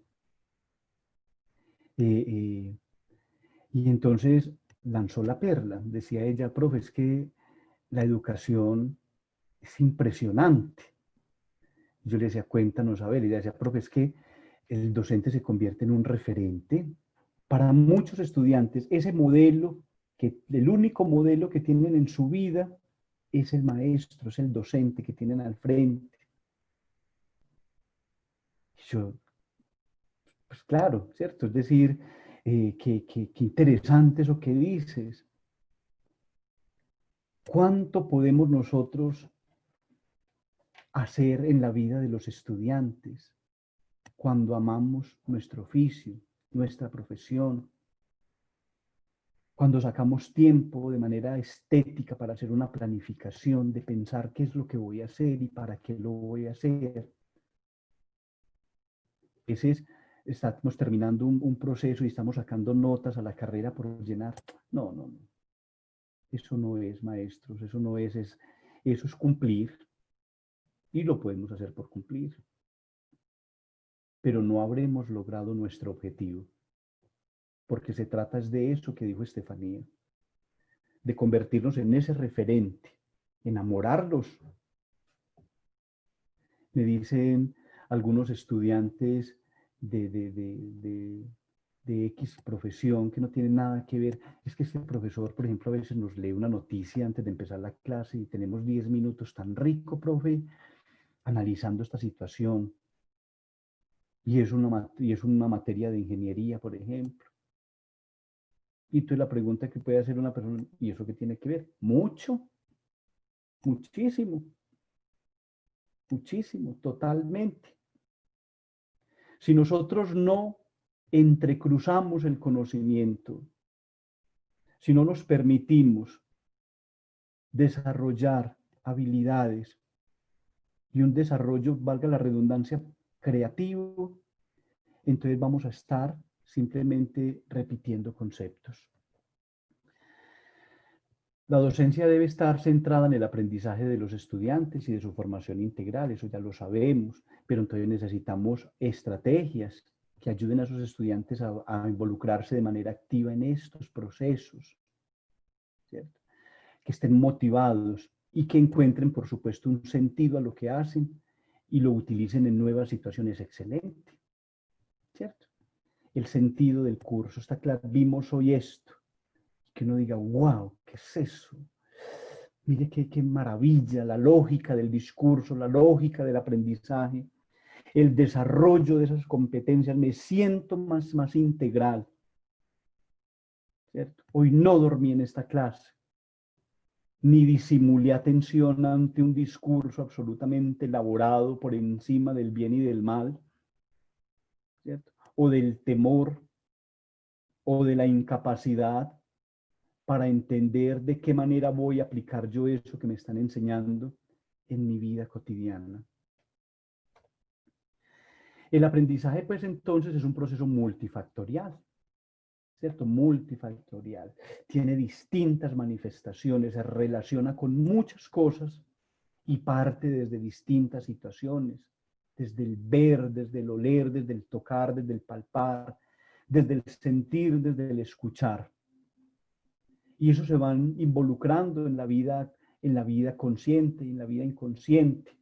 eh, eh, y entonces lanzó la perla. Decía ella, profe, es que la educación es impresionante. Yo le decía, cuéntanos, a ver, y ella decía, profe, es que el docente se convierte en un referente para muchos estudiantes. Ese modelo, el único modelo que tienen en su vida es el maestro, es el docente que tienen al frente. Y yo, pues claro, ¿cierto? Es decir, qué interesante eso que dices. ¿Cuánto podemos nosotros hacer en la vida de los estudiantes cuando amamos nuestro oficio, nuestra profesión, cuando sacamos tiempo de manera estética para hacer una planificación, de pensar qué es lo que voy a hacer y para qué lo voy a hacer? Ese es, estamos terminando un proceso y estamos sacando notas a la carrera por llenar. No, no, no. Eso no es, maestros, eso no eso es cumplir y lo podemos hacer por cumplir, pero no habremos logrado nuestro objetivo, porque se trata es de eso que dijo Estefanía, de convertirnos en ese referente, enamorarlos. Me dicen algunos estudiantes de, de, de, de, de X profesión que no tienen nada que ver. Es que este profesor, por ejemplo, a veces nos lee una noticia antes de empezar la clase y tenemos 10 minutos tan rico, profe, analizando esta situación. Y es una materia de ingeniería, por ejemplo. Y tú la pregunta que puede hacer una persona, ¿y eso qué tiene que ver? Mucho, muchísimo, muchísimo, totalmente. Si nosotros no entrecruzamos el conocimiento, si no nos permitimos desarrollar habilidades y un desarrollo, valga la redundancia, creativo, entonces vamos a estar simplemente repitiendo conceptos. La docencia debe estar centrada en el aprendizaje de los estudiantes y de su formación integral, eso ya lo sabemos, pero entonces necesitamos estrategias que ayuden a esos estudiantes a involucrarse de manera activa en estos procesos, ¿cierto? Que estén motivados y que encuentren, por supuesto, un sentido a lo que hacen y lo utilicen en nuevas situaciones. Excelente, ¿cierto? El sentido del curso, está claro, vimos hoy esto, que uno diga, wow, ¿qué es eso? Mire qué maravilla, la lógica del discurso, la lógica del aprendizaje, el desarrollo de esas competencias, me siento más integral, ¿cierto? Hoy no dormí en esta clase, ni disimulé atención ante un discurso absolutamente elaborado por encima del bien y del mal, ¿cierto? O del temor, o de la incapacidad para entender de qué manera voy a aplicar yo eso que me están enseñando en mi vida cotidiana. El aprendizaje, pues entonces, es un proceso multifactorial, ¿cierto? Multifactorial. Tiene distintas manifestaciones, se relaciona con muchas cosas y parte desde distintas situaciones, desde el ver, desde el oler, desde el tocar, desde el palpar, desde el sentir, desde el escuchar. Y eso se van involucrando en la vida consciente y en la vida inconsciente.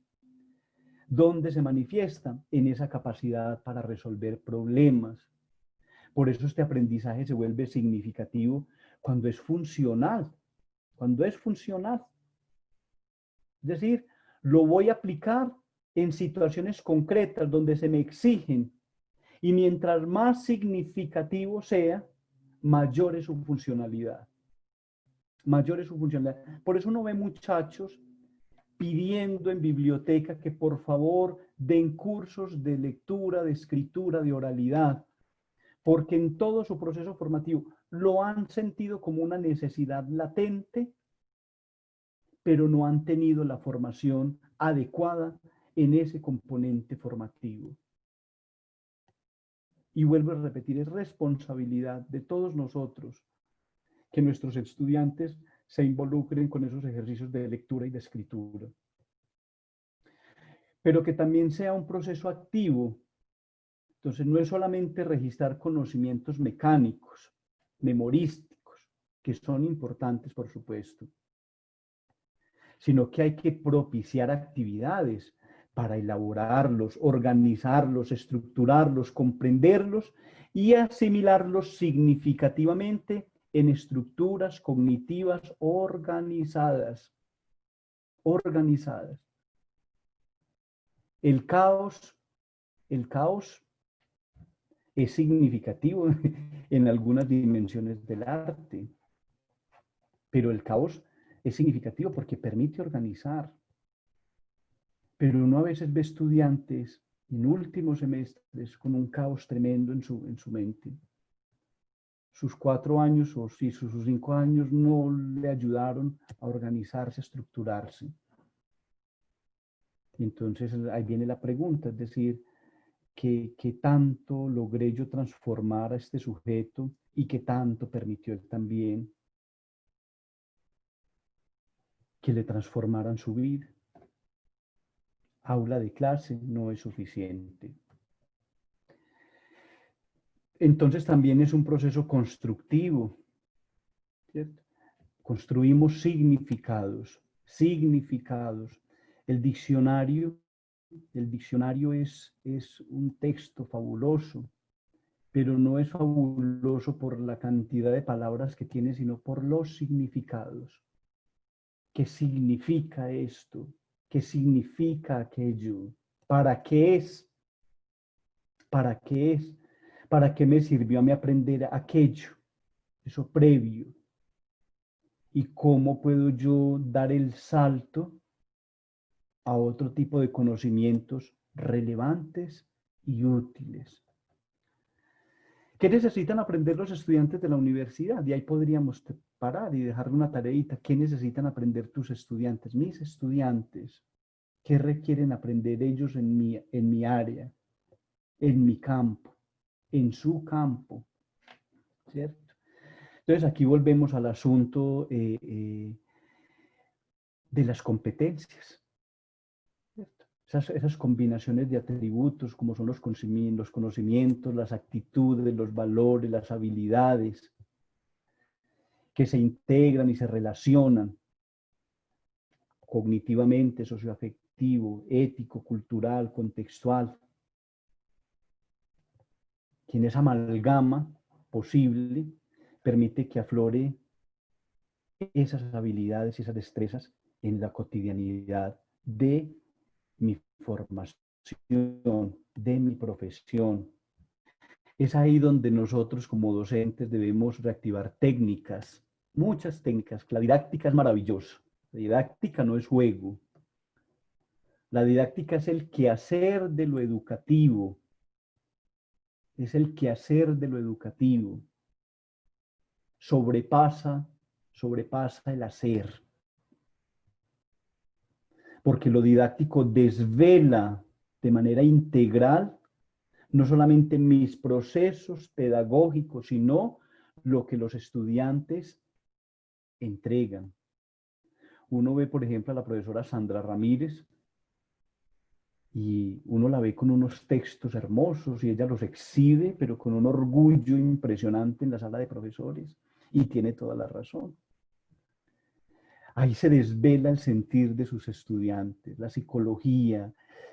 ¿Dónde se manifiesta? En esa capacidad para resolver problemas. Por eso este aprendizaje se vuelve significativo cuando es funcional. Cuando es funcional. Es decir, lo voy a aplicar en situaciones concretas donde se me exigen. Y mientras más significativo sea, mayor es su funcionalidad. Mayor es su funcionalidad. Por eso uno ve muchachos pidiendo en biblioteca que por favor den cursos de lectura, de escritura, de oralidad, porque en todo su proceso formativo lo han sentido como una necesidad latente, pero no han tenido la formación adecuada en ese componente formativo. Y vuelvo a repetir, es responsabilidad de todos nosotros que nuestros estudiantes se involucren con esos ejercicios de lectura y de escritura. Pero que también sea un proceso activo. Entonces, no es solamente registrar conocimientos mecánicos, memorísticos, que son importantes, por supuesto, sino que hay que propiciar actividades para elaborarlos, organizarlos, estructurarlos, comprenderlos y asimilarlos significativamente en estructuras cognitivas organizadas. Organizadas. El caos es significativo en algunas dimensiones del arte, pero el caos es significativo porque permite organizar. Pero uno a veces ve estudiantes en últimos semestres con un caos tremendo en su mente. Sus 4 años o si sus 5 años no le ayudaron a organizarse, a estructurarse. Y entonces ahí viene la pregunta, es decir, ¿qué tanto logré yo transformar a este sujeto y qué tanto permitió él también que le transformaran su vida? Aula de clase no es suficiente. Entonces también es un proceso constructivo, ¿cierto? Construimos significados. El diccionario es un texto fabuloso, pero no es fabuloso por la cantidad de palabras que tiene, sino por los significados. ¿Qué significa esto? ¿Qué significa aquello? ¿Para qué es? ¿Para qué es? ¿Para qué me sirvió a mí aprender aquello? Eso previo. ¿Y cómo puedo yo dar el salto a otro tipo de conocimientos relevantes y útiles? ¿Qué necesitan aprender los estudiantes de la universidad? Y ahí podríamos parar y dejarle una tareita. ¿Qué necesitan aprender tus estudiantes? Mis estudiantes. ¿Qué requieren aprender ellos en mi área, en mi campo, en su campo? ¿Cierto? Entonces aquí volvemos al asunto de las competencias. ¿Cierto? Esas combinaciones de atributos como son los conocimientos, las actitudes, los valores, las habilidades que se integran y se relacionan cognitivamente, socioafectivo, ético, cultural, contextual, que en esa amalgama posible permite que aflore esas habilidades y esas destrezas en la cotidianidad de mi formación, de mi profesión. Es ahí donde nosotros como docentes debemos reactivar técnicas, muchas técnicas. La didáctica es maravillosa. La didáctica no es juego. La didáctica es el quehacer de lo educativo. Es el quehacer de lo educativo. Sobrepasa el hacer. Porque lo didáctico desvela de manera integral no solamente mis procesos pedagógicos, sino lo que los estudiantes entregan. Uno ve, por ejemplo, a la profesora Sandra Ramírez y uno la ve con unos textos hermosos y ella los exhibe, pero con un orgullo impresionante en la sala de profesores, y tiene toda la razón. Ahí se desvela el sentir de sus estudiantes, la psicología,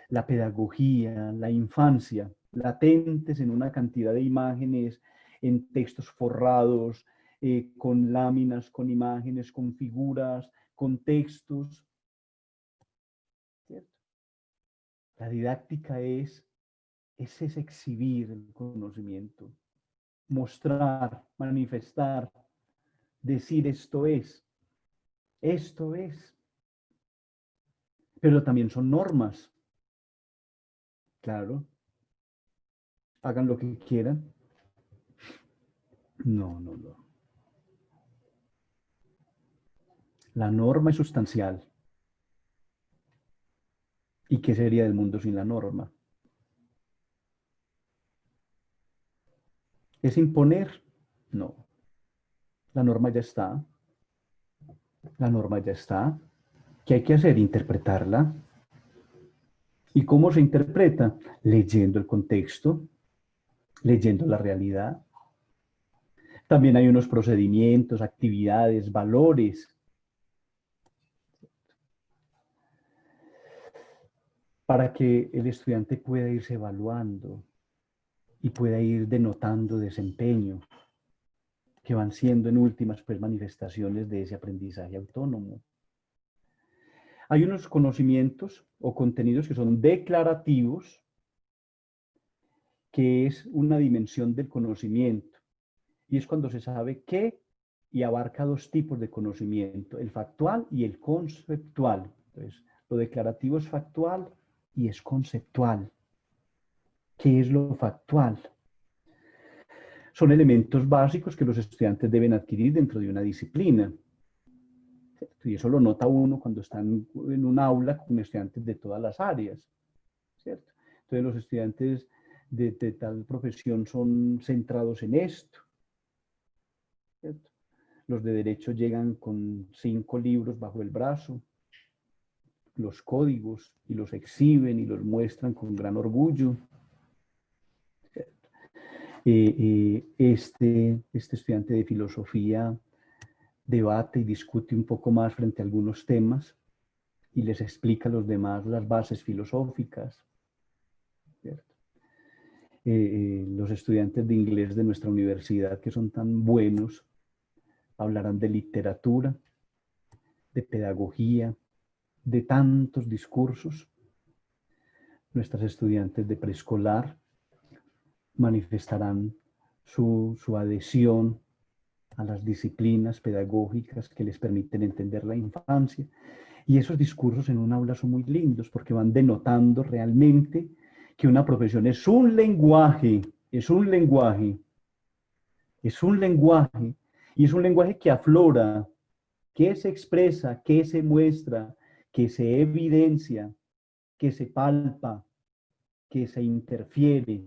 la pedagogía, la infancia, latentes en una cantidad de imágenes, en textos forrados, con láminas, con imágenes, con figuras, con textos, ¿cierto? La didáctica es ese exhibir el conocimiento, mostrar, manifestar, decir esto es. Pero también son normas, claro, hagan lo que quieran. No, no, no. La norma es sustancial. ¿Y qué sería del mundo sin la norma? ¿Es imponer? No. La norma ya está. La norma ya está. ¿Qué hay que hacer? Interpretarla. ¿Y cómo se interpreta? Leyendo el contexto, leyendo la realidad. También hay unos procedimientos, actividades, valores para que el estudiante pueda irse evaluando y pueda ir denotando desempeño, que van siendo en últimas pues manifestaciones de ese aprendizaje autónomo. Hay unos conocimientos o contenidos que son declarativos, que es una dimensión del conocimiento, y es cuando se sabe qué, y abarca dos tipos de conocimiento, el factual y el conceptual. Entonces, lo declarativo es factual y es conceptual. ¿Qué es lo factual? Son elementos básicos que los estudiantes deben adquirir dentro de una disciplina. ¿Cierto? Y eso lo nota uno cuando están en un aula con estudiantes de todas las áreas, ¿cierto? Entonces los estudiantes de tal profesión son centrados en esto, ¿cierto? Los de derecho llegan con 5 libros bajo el brazo, los códigos, y los exhiben y los muestran con gran orgullo. Este estudiante de filosofía debate y discute un poco más frente a algunos temas y les explica a los demás las bases filosóficas, ¿cierto? Los estudiantes de inglés de nuestra universidad, que son tan buenos, hablarán de literatura, de pedagogía, de tantos discursos. Nuestras estudiantes de preescolar manifestarán su adhesión a las disciplinas pedagógicas que les permiten entender la infancia. Y esos discursos en un aula son muy lindos porque van denotando realmente que una profesión es un lenguaje, es un lenguaje, es un lenguaje, y es un lenguaje que aflora, que se expresa, que se muestra, que se evidencia, que se palpa, que se interfiere,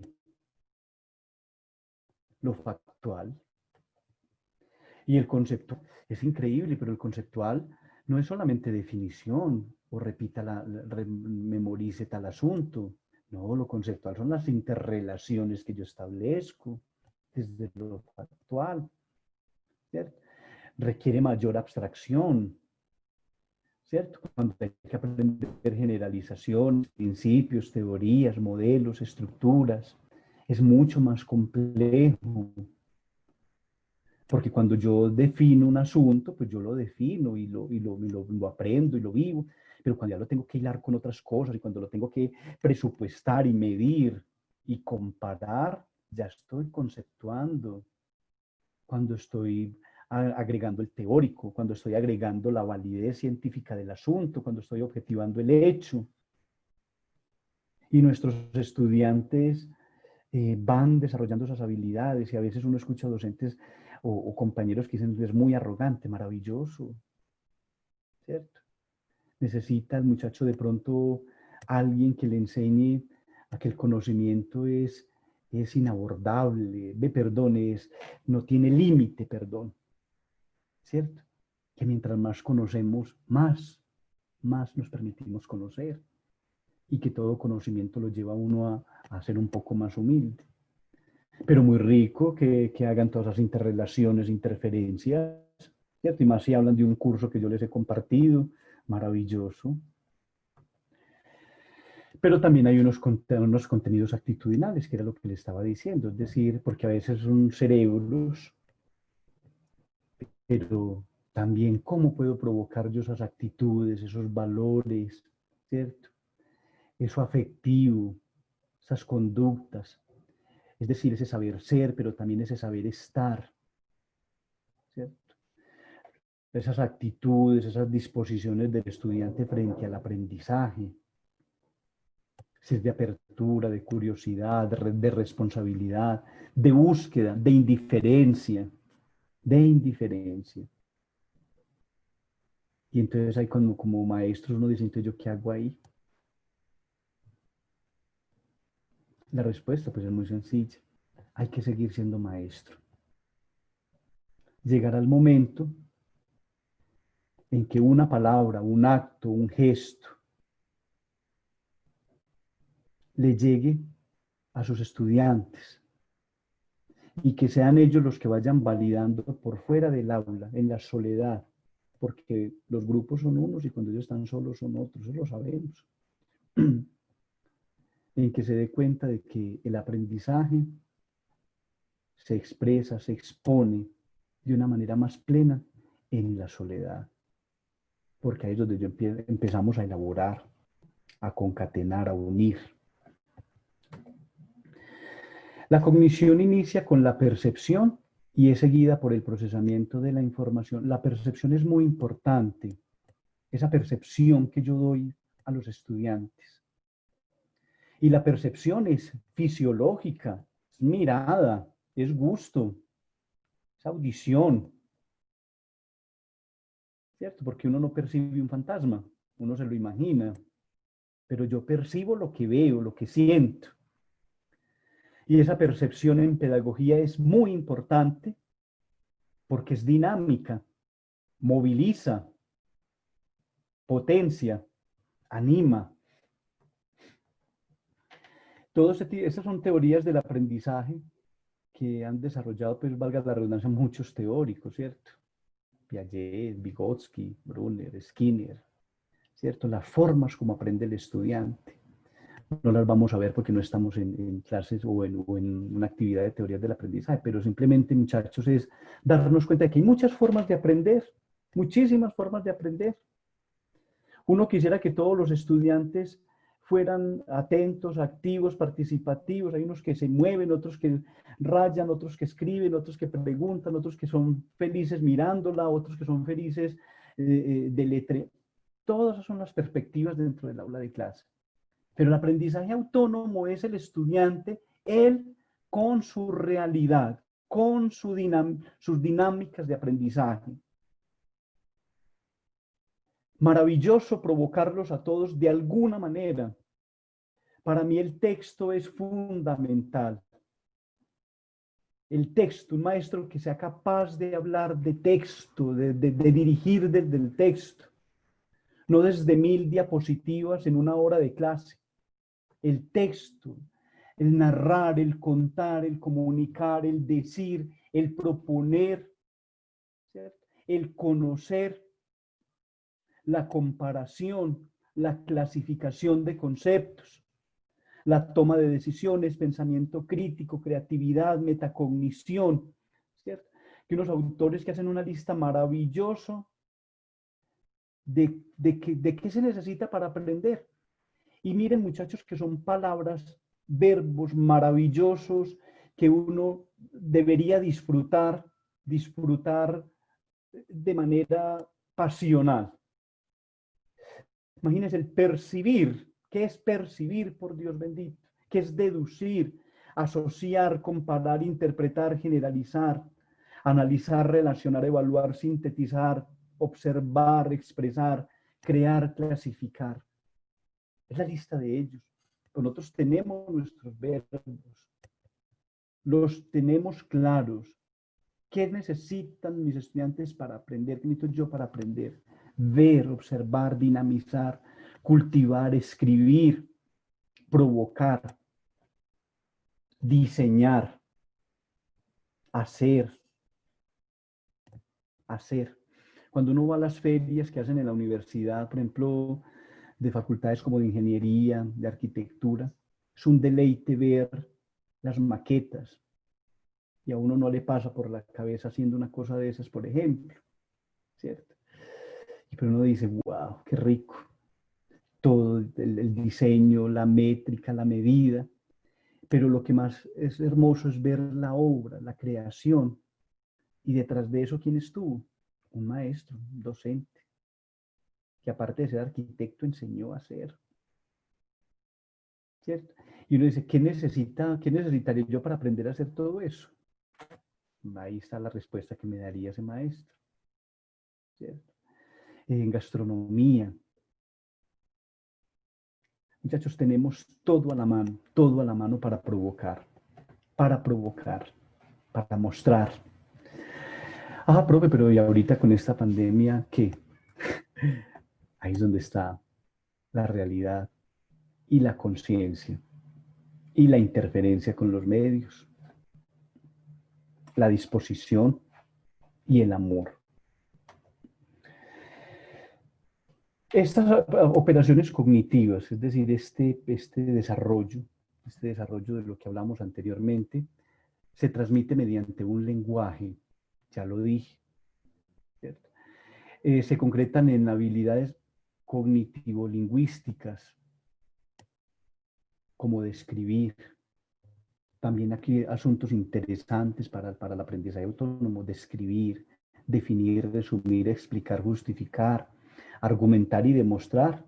lo factual. Y el concepto es increíble, pero el conceptual no es solamente definición o memorice tal asunto. No, lo conceptual son las interrelaciones que yo establezco desde lo factual, ¿cierto? Requiere mayor abstracción, ¿cierto? Cuando hay que aprender generalizaciones, principios, teorías, modelos, estructuras, es mucho más complejo. Porque cuando yo defino un asunto, pues yo lo defino y lo aprendo y lo vivo, pero cuando ya lo tengo que hilar con otras cosas y cuando lo tengo que presupuestar y medir y comparar, ya estoy conceptuando. Cuando estoy agregando el teórico, cuando estoy agregando la validez científica del asunto, cuando estoy objetivando el hecho. Y nuestros estudiantes van desarrollando esas habilidades y a veces uno escucha docentes o compañeros que dicen es muy arrogante, maravilloso, ¿cierto? Necesita el muchacho de pronto alguien que le enseñe a que el conocimiento es inabordable, no tiene límite, perdón, ¿cierto? que mientras más conocemos, más nos permitimos conocer, y que todo conocimiento lo lleva a uno a ser un poco más humilde. Pero muy rico que hagan todas esas interrelaciones, interferencias, ¿cierto? Y más si hablan de un curso que yo les he compartido, maravilloso. Pero también hay unos contenidos actitudinales, que era lo que le estaba diciendo, es decir, porque a veces son cerebros, pero también cómo puedo provocar yo esas actitudes, esos valores, ¿cierto? Eso afectivo, esas conductas, es decir, ese saber ser, pero también ese saber estar, ¿cierto? Esas actitudes, esas disposiciones del estudiante frente al aprendizaje, si es de apertura, de curiosidad, de responsabilidad, de búsqueda, de indiferencia, de indiferencia. Y entonces hay como maestros uno dice, entonces, ¿yo qué hago ahí? La respuesta pues es muy sencilla. Hay que seguir siendo maestro. Llegará el momento en que una palabra, un acto, un gesto le llegue a sus estudiantes y que sean ellos los que vayan validando por fuera del aula, en la soledad, porque los grupos son unos y cuando ellos están solos son otros, eso lo sabemos. En que se dé cuenta de que el aprendizaje se expresa, se expone de una manera más plena en la soledad, porque ahí es donde empezamos a elaborar, a concatenar, a unir. La cognición inicia con la percepción y es seguida por el procesamiento de la información. La percepción es muy importante, esa percepción que yo doy a los estudiantes. Y la percepción es fisiológica, es mirada, es gusto, es audición, ¿cierto? Porque uno no percibe un fantasma, uno se lo imagina, pero yo percibo lo que veo, lo que siento. Y esa percepción en pedagogía es muy importante porque es dinámica, moviliza, potencia, anima. Estas son teorías del aprendizaje que han desarrollado, pues valga la redundancia, muchos teóricos, ¿cierto? Piaget, Vygotsky, Brunner, Skinner, ¿cierto? Las formas como aprende el estudiante. No las vamos a ver porque no estamos en clases o en una actividad de teorías del aprendizaje, pero simplemente, muchachos, es darnos cuenta de que hay muchas formas de aprender, muchísimas formas de aprender. Uno quisiera que todos los estudiantes fueran atentos, activos, participativos. Hay unos que se mueven, otros que rayan, otros que escriben, otros que preguntan, otros que son felices mirándola, otros que son felices de letre. Todas esas son las perspectivas dentro del aula de clase. Pero el aprendizaje autónomo es el estudiante, él con su realidad, con sus dinámicas de aprendizaje. Maravilloso provocarlos a todos de alguna manera. Para mí el texto es fundamental. El texto, un maestro que sea capaz de hablar de texto, de dirigir desde el texto, no desde 1000 diapositivas en una hora de clase. El texto, el narrar, el contar, el comunicar, el decir, el proponer, ¿cierto? El conocer, la comparación, la clasificación de conceptos, la toma de decisiones, pensamiento crítico, creatividad, metacognición, ¿cierto? Que unos autores que hacen una lista maravillosa de qué se necesita para aprender. Y miren, muchachos, que son palabras, verbos maravillosos que uno debería disfrutar de manera pasional. Imagínense el percibir. ¿Qué es percibir, por Dios bendito? ¿Qué es deducir, asociar, comparar, interpretar, generalizar, analizar, relacionar, evaluar, sintetizar, observar, expresar, crear, clasificar? Es la lista de ellos. Nosotros tenemos nuestros verbos, los tenemos claros, ¿Qué necesitan mis estudiantes para aprender? ¿Qué necesito yo para aprender? Ver, observar, dinamizar, cultivar, escribir, provocar, diseñar, hacer. Cuando uno va a las ferias que hacen en la universidad, por ejemplo, de facultades como de ingeniería, de arquitectura, es un deleite ver las maquetas y a uno no le pasa por la cabeza haciendo una cosa de esas, por ejemplo, ¿cierto? Pero uno dice, wow, qué rico. Todo el diseño, la métrica, la medida. Pero lo que más es hermoso es ver la obra, la creación. Y detrás de eso, ¿quién estuvo? Un maestro, un docente, que aparte de ser arquitecto, enseñó a hacer. ¿Cierto? Y uno dice, qué necesitaría yo para aprender a hacer todo eso? Ahí está la respuesta que me daría ese maestro. ¿Cierto? En gastronomía. Muchachos, tenemos todo a la mano para provocar, para mostrar. Ah, profe, pero ¿y ahorita con esta pandemia qué? Ahí es donde está la realidad y la conciencia y la interferencia con los medios, la disposición y el amor. Estas operaciones cognitivas, es decir, este desarrollo de lo que hablamos anteriormente, se transmite mediante un lenguaje, ya lo dije, ¿cierto? Se concretan en habilidades cognitivo-lingüísticas, como describir. También aquí asuntos interesantes para el aprendizaje autónomo, describir, definir, resumir, explicar, justificar, argumentar y demostrar.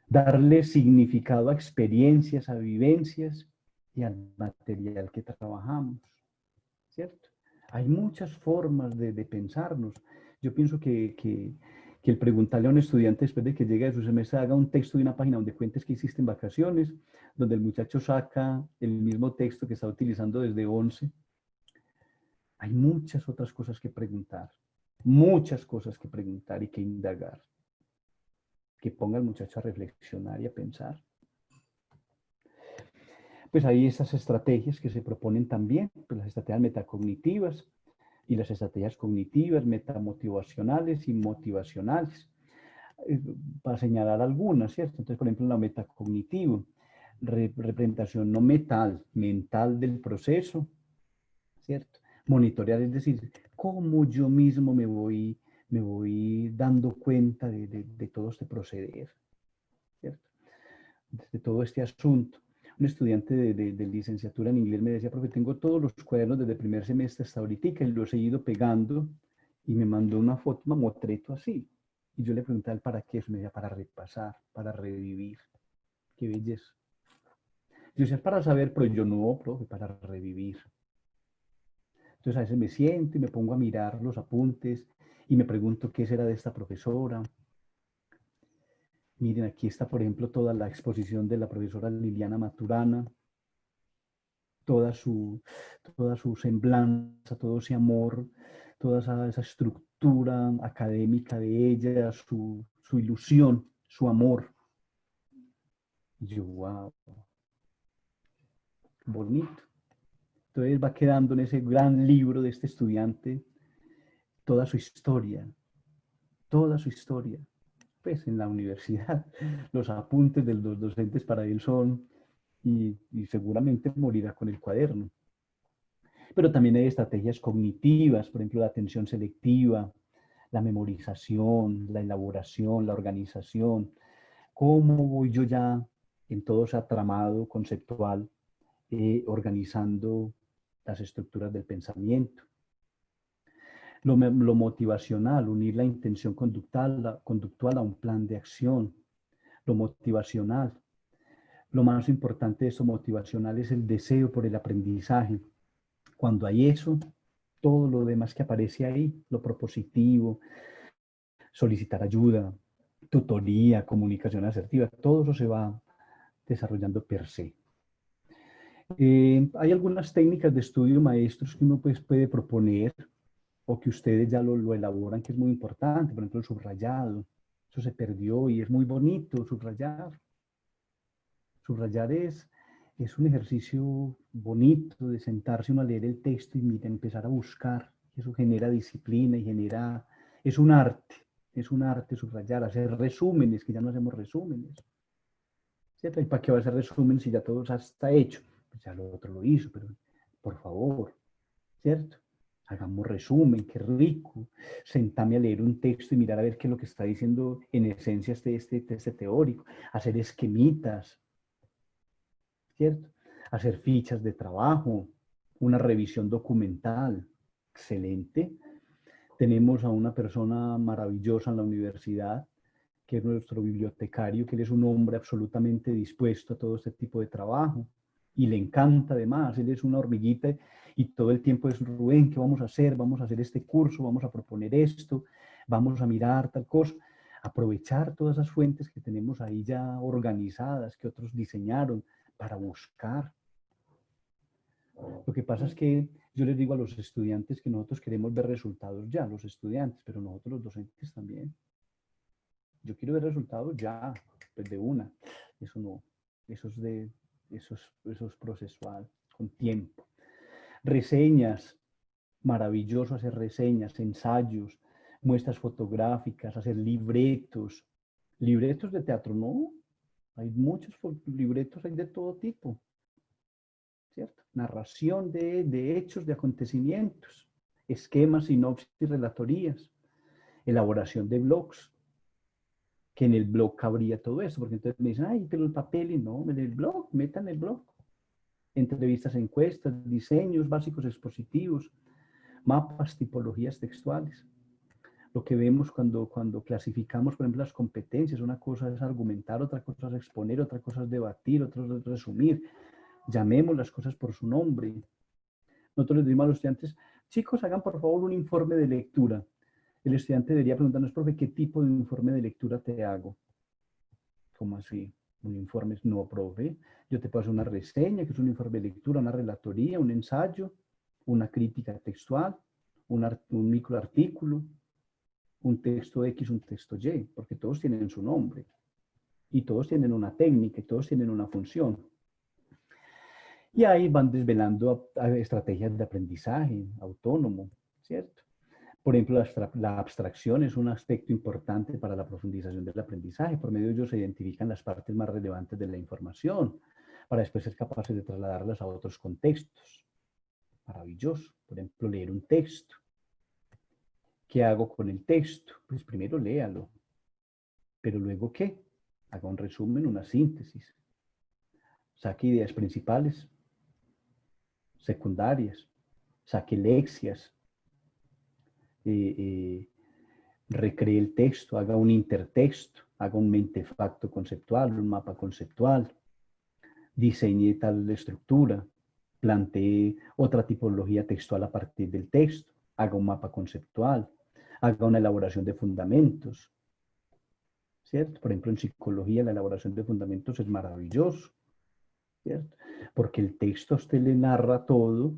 Darle significado a experiencias, a vivencias y al material que trabajamos, ¿cierto? Hay muchas formas de pensarnos. Yo pienso que el preguntarle a un estudiante después de que llegue de su semestre, haga un texto de una página donde cuentes que hiciste en vacaciones, donde el muchacho saca el mismo texto que está utilizando desde 11. Hay muchas cosas que preguntar y que indagar, que ponga al muchacho a reflexionar y a pensar. Pues hay esas estrategias que se proponen también, pues las estrategias metacognitivas y las estrategias cognitivas, metamotivacionales y motivacionales, para señalar algunas, ¿cierto? Entonces, por ejemplo, la metacognitivo, representación no mental del proceso, ¿cierto? Monitorear, es decir, cómo yo mismo me voy dando cuenta de todo este proceder, ¿cierto? De todo este asunto. Un estudiante de licenciatura en inglés me decía, profe, tengo todos los cuadernos desde el primer semestre hasta ahorita y los he ido pegando, y me mandó una foto, un mamotreto así. Y yo le preguntaba para qué, eso me decía, para repasar, para revivir. Qué belleza. Yo decía, es para saber, pero yo no, profe, para revivir. Entonces a veces me siento y me pongo a mirar los apuntes y me pregunto qué será de esta profesora. Miren, aquí está, por ejemplo, toda la exposición de la profesora Liliana Maturana, toda su, toda su semblanza, todo ese amor, toda esa estructura académica de ella, su ilusión, su amor. Y yo, wow, bonito. Entonces va quedando en ese gran libro de este estudiante toda su historia, toda su historia. Pues en la universidad, los apuntes de los docentes para él son, y seguramente morirá con el cuaderno. Pero también hay estrategias cognitivas, por ejemplo, la atención selectiva, la memorización, la elaboración, la organización. ¿Cómo voy yo ya en todo ese tramado conceptual organizando las estructuras del pensamiento? Lo motivacional, unir la intención conductual a un plan de acción. Lo motivacional. Lo más importante de eso motivacional es el deseo por el aprendizaje. Cuando hay eso, todo lo demás que aparece ahí, lo propositivo, solicitar ayuda, tutoría, comunicación asertiva, todo eso se va desarrollando per se. Hay algunas técnicas de estudio maestros que uno pues, puede proponer o que ustedes ya lo elaboran, que es muy importante. Por ejemplo, el subrayado. Eso se perdió y es muy bonito subrayar. Subrayar es un ejercicio bonito de sentarse uno a leer el texto y mira, empezar a buscar. Eso genera disciplina y genera... Es un arte subrayar, hacer resúmenes, que ya no hacemos resúmenes. ¿Cierto? ¿Y para qué va a hacer resumen si ya todo está hecho? Pues ya lo otro lo hizo, pero por favor, ¿cierto? Hagamos resumen, qué rico. Sentame a leer un texto y mirar a ver qué es lo que está diciendo en esencia este teórico. Hacer esquemitas, ¿cierto? Hacer fichas de trabajo, una revisión documental. Excelente. Tenemos a una persona maravillosa en la universidad, que es nuestro bibliotecario, que él es un hombre absolutamente dispuesto a todo este tipo de trabajo y le encanta además, él es una hormiguita y todo el tiempo es, Rubén, ¿qué vamos a hacer? Vamos a hacer este curso, vamos a proponer esto, vamos a mirar tal cosa. Aprovechar todas esas fuentes que tenemos ahí ya organizadas, que otros diseñaron para buscar. Lo que pasa es que yo les digo a los estudiantes que nosotros queremos ver resultados ya, los estudiantes, pero nosotros los docentes también. Yo quiero ver resultados ya, pues de una. Eso no, eso es procesual, con tiempo. Reseñas, maravilloso hacer reseñas, ensayos, muestras fotográficas, hacer libretos. Libretos de teatro, no. Hay muchos libretos, hay de todo tipo. ¿Cierto? Narración de hechos, de acontecimientos, esquemas, sinopsis y relatorías, elaboración de blogs, que en el blog cabría todo eso, porque entonces me dicen, ay, pero el papel, y no, en el blog, metan el blog. Entrevistas, encuestas, diseños básicos expositivos, mapas, tipologías textuales. Lo que vemos cuando clasificamos, por ejemplo, las competencias, una cosa es argumentar, otra cosa es exponer, otra cosa es debatir, otra es resumir. Llamemos las cosas por su nombre. Nosotros les decimos a los estudiantes, chicos, hagan por favor un informe de lectura. El estudiante debería preguntarnos, profe, ¿qué tipo de informe de lectura te hago? ¿Cómo así? Un informe, no, profe. Yo te puedo hacer una reseña, que es un informe de lectura, una relatoría, un ensayo, una crítica textual, un microartículo, un texto X, un texto Y, porque todos tienen su nombre y todos tienen una técnica y todos tienen una función. Y ahí van desvelando estrategias de aprendizaje autónomo, ¿cierto? Por ejemplo, la abstracción es un aspecto importante para la profundización del aprendizaje. Por medio de ello se identifican las partes más relevantes de la información para después ser capaces de trasladarlas a otros contextos. Maravilloso. Por ejemplo, leer un texto. ¿Qué hago con el texto? Pues primero léalo. Pero luego, ¿qué? Haga un resumen, una síntesis. Saque ideas principales, secundarias. Saque leccias. Recree el texto, haga un intertexto, haga un mentefacto conceptual, un mapa conceptual, diseñe tal estructura, plantee otra tipología textual a partir del texto, haga un mapa conceptual, haga una elaboración de fundamentos, ¿cierto? Por ejemplo, en psicología la elaboración de fundamentos es maravilloso, ¿cierto? Porque el texto a usted le narra todo,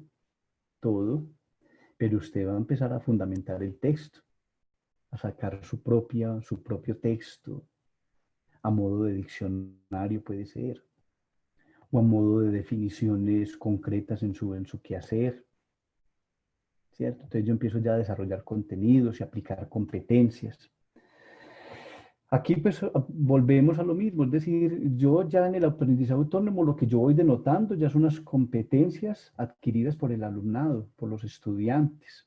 pero usted va a empezar a fundamentar el texto, a sacar su propio texto, a modo de diccionario puede ser, o a modo de definiciones concretas en su quehacer, ¿cierto? Entonces yo empiezo ya a desarrollar contenidos y aplicar competencias. Aquí pues volvemos a lo mismo, es decir, yo ya en el aprendizaje autónomo lo que yo voy denotando ya son las competencias adquiridas por el alumnado, por los estudiantes.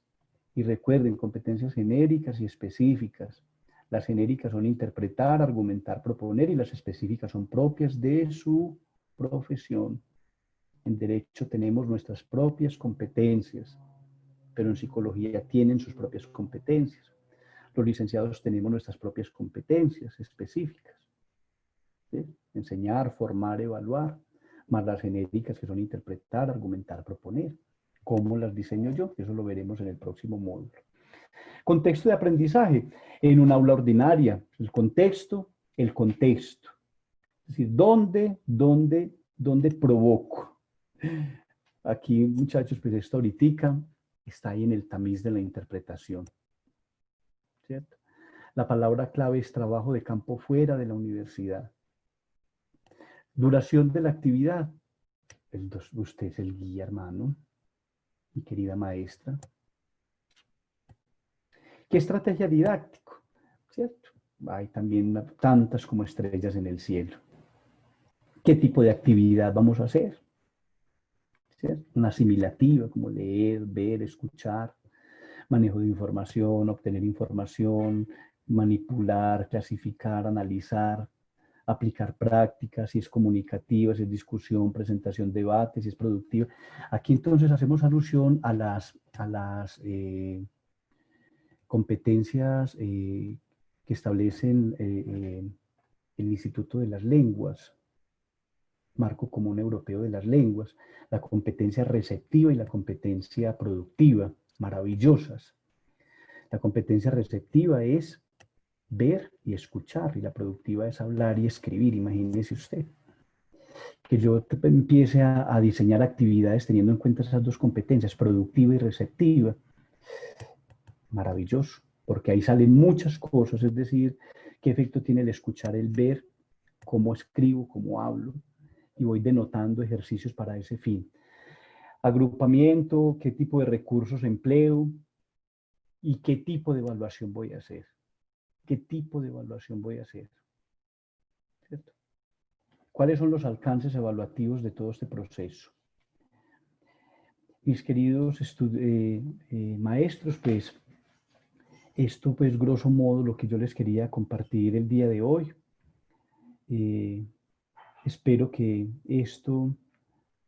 Y recuerden, competencias genéricas y específicas. Las genéricas son interpretar, argumentar, proponer y las específicas son propias de su profesión. En derecho tenemos nuestras propias competencias, pero en psicología tienen sus propias competencias. Los licenciados tenemos nuestras propias competencias específicas. ¿Sí? Enseñar, formar, evaluar, más las genéricas que son interpretar, argumentar, proponer. ¿Cómo las diseño yo? Eso lo veremos en el próximo módulo. Contexto de aprendizaje en un aula ordinaria. El contexto. Es decir, ¿dónde provoco? Aquí, muchachos, pues esto ahorita está ahí en el tamiz de la interpretación, ¿cierto? La palabra clave es trabajo de campo fuera de la universidad. Duración de la actividad. Usted es el guía, hermano, mi querida maestra. ¿Qué estrategia didáctico? ¿Cierto? Hay también tantas como estrellas en el cielo. ¿Qué tipo de actividad vamos a hacer? ¿Cierto? Una asimilativa, como leer, ver, escuchar, manejo de información, obtener información, manipular, clasificar, analizar, aplicar prácticas, si es comunicativa, si es discusión, presentación, debate, si es productiva. Aquí entonces hacemos alusión a las competencias que establecen el Instituto de las Lenguas, Marco Común Europeo de las Lenguas, la competencia receptiva y la competencia productiva, maravillosas. La competencia receptiva es ver y escuchar, y la productiva es hablar y escribir, imagínese usted. Que yo empiece a diseñar actividades teniendo en cuenta esas dos competencias, productiva y receptiva, maravilloso, porque ahí salen muchas cosas, es decir, qué efecto tiene el escuchar, el ver, cómo escribo, cómo hablo, y voy denotando ejercicios para ese fin. Agrupamiento, qué tipo de recursos empleo y qué tipo de evaluación voy a hacer. ¿Qué tipo de evaluación voy a hacer? ¿Cierto? ¿Cuáles son los alcances evaluativos de todo este proceso? Mis queridos maestros, pues esto pues grosso modo lo que yo les quería compartir el día de hoy. Eh, Espero que esto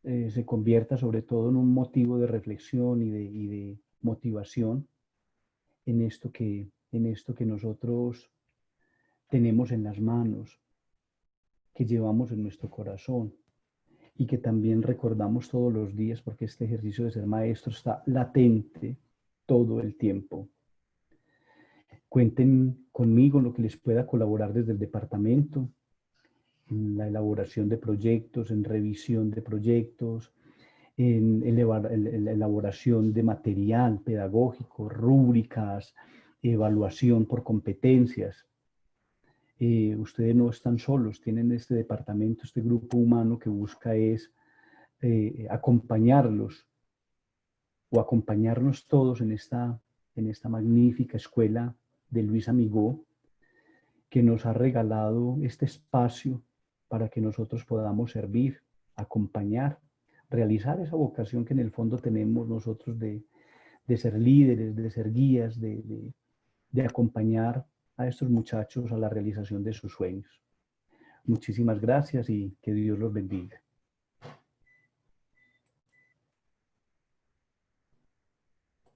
se convierta sobre todo en un motivo de reflexión y de motivación en esto que nosotros tenemos en las manos, que llevamos en nuestro corazón y que también recordamos todos los días, porque este ejercicio de ser maestro está latente todo el tiempo. Cuenten conmigo en lo que les pueda colaborar desde el departamento, en la elaboración de proyectos, en revisión de proyectos, en la elaboración de material pedagógico, rúbricas, evaluación por competencias. Ustedes no están solos, tienen este departamento, este grupo humano que busca es acompañarlos o acompañarnos todos en esta magnífica escuela de Luis Amigó, que nos ha regalado este espacio para que nosotros podamos servir, acompañar, realizar esa vocación que en el fondo tenemos nosotros de ser líderes, de ser guías, de acompañar a estos muchachos a la realización de sus sueños. Muchísimas gracias y que Dios los bendiga.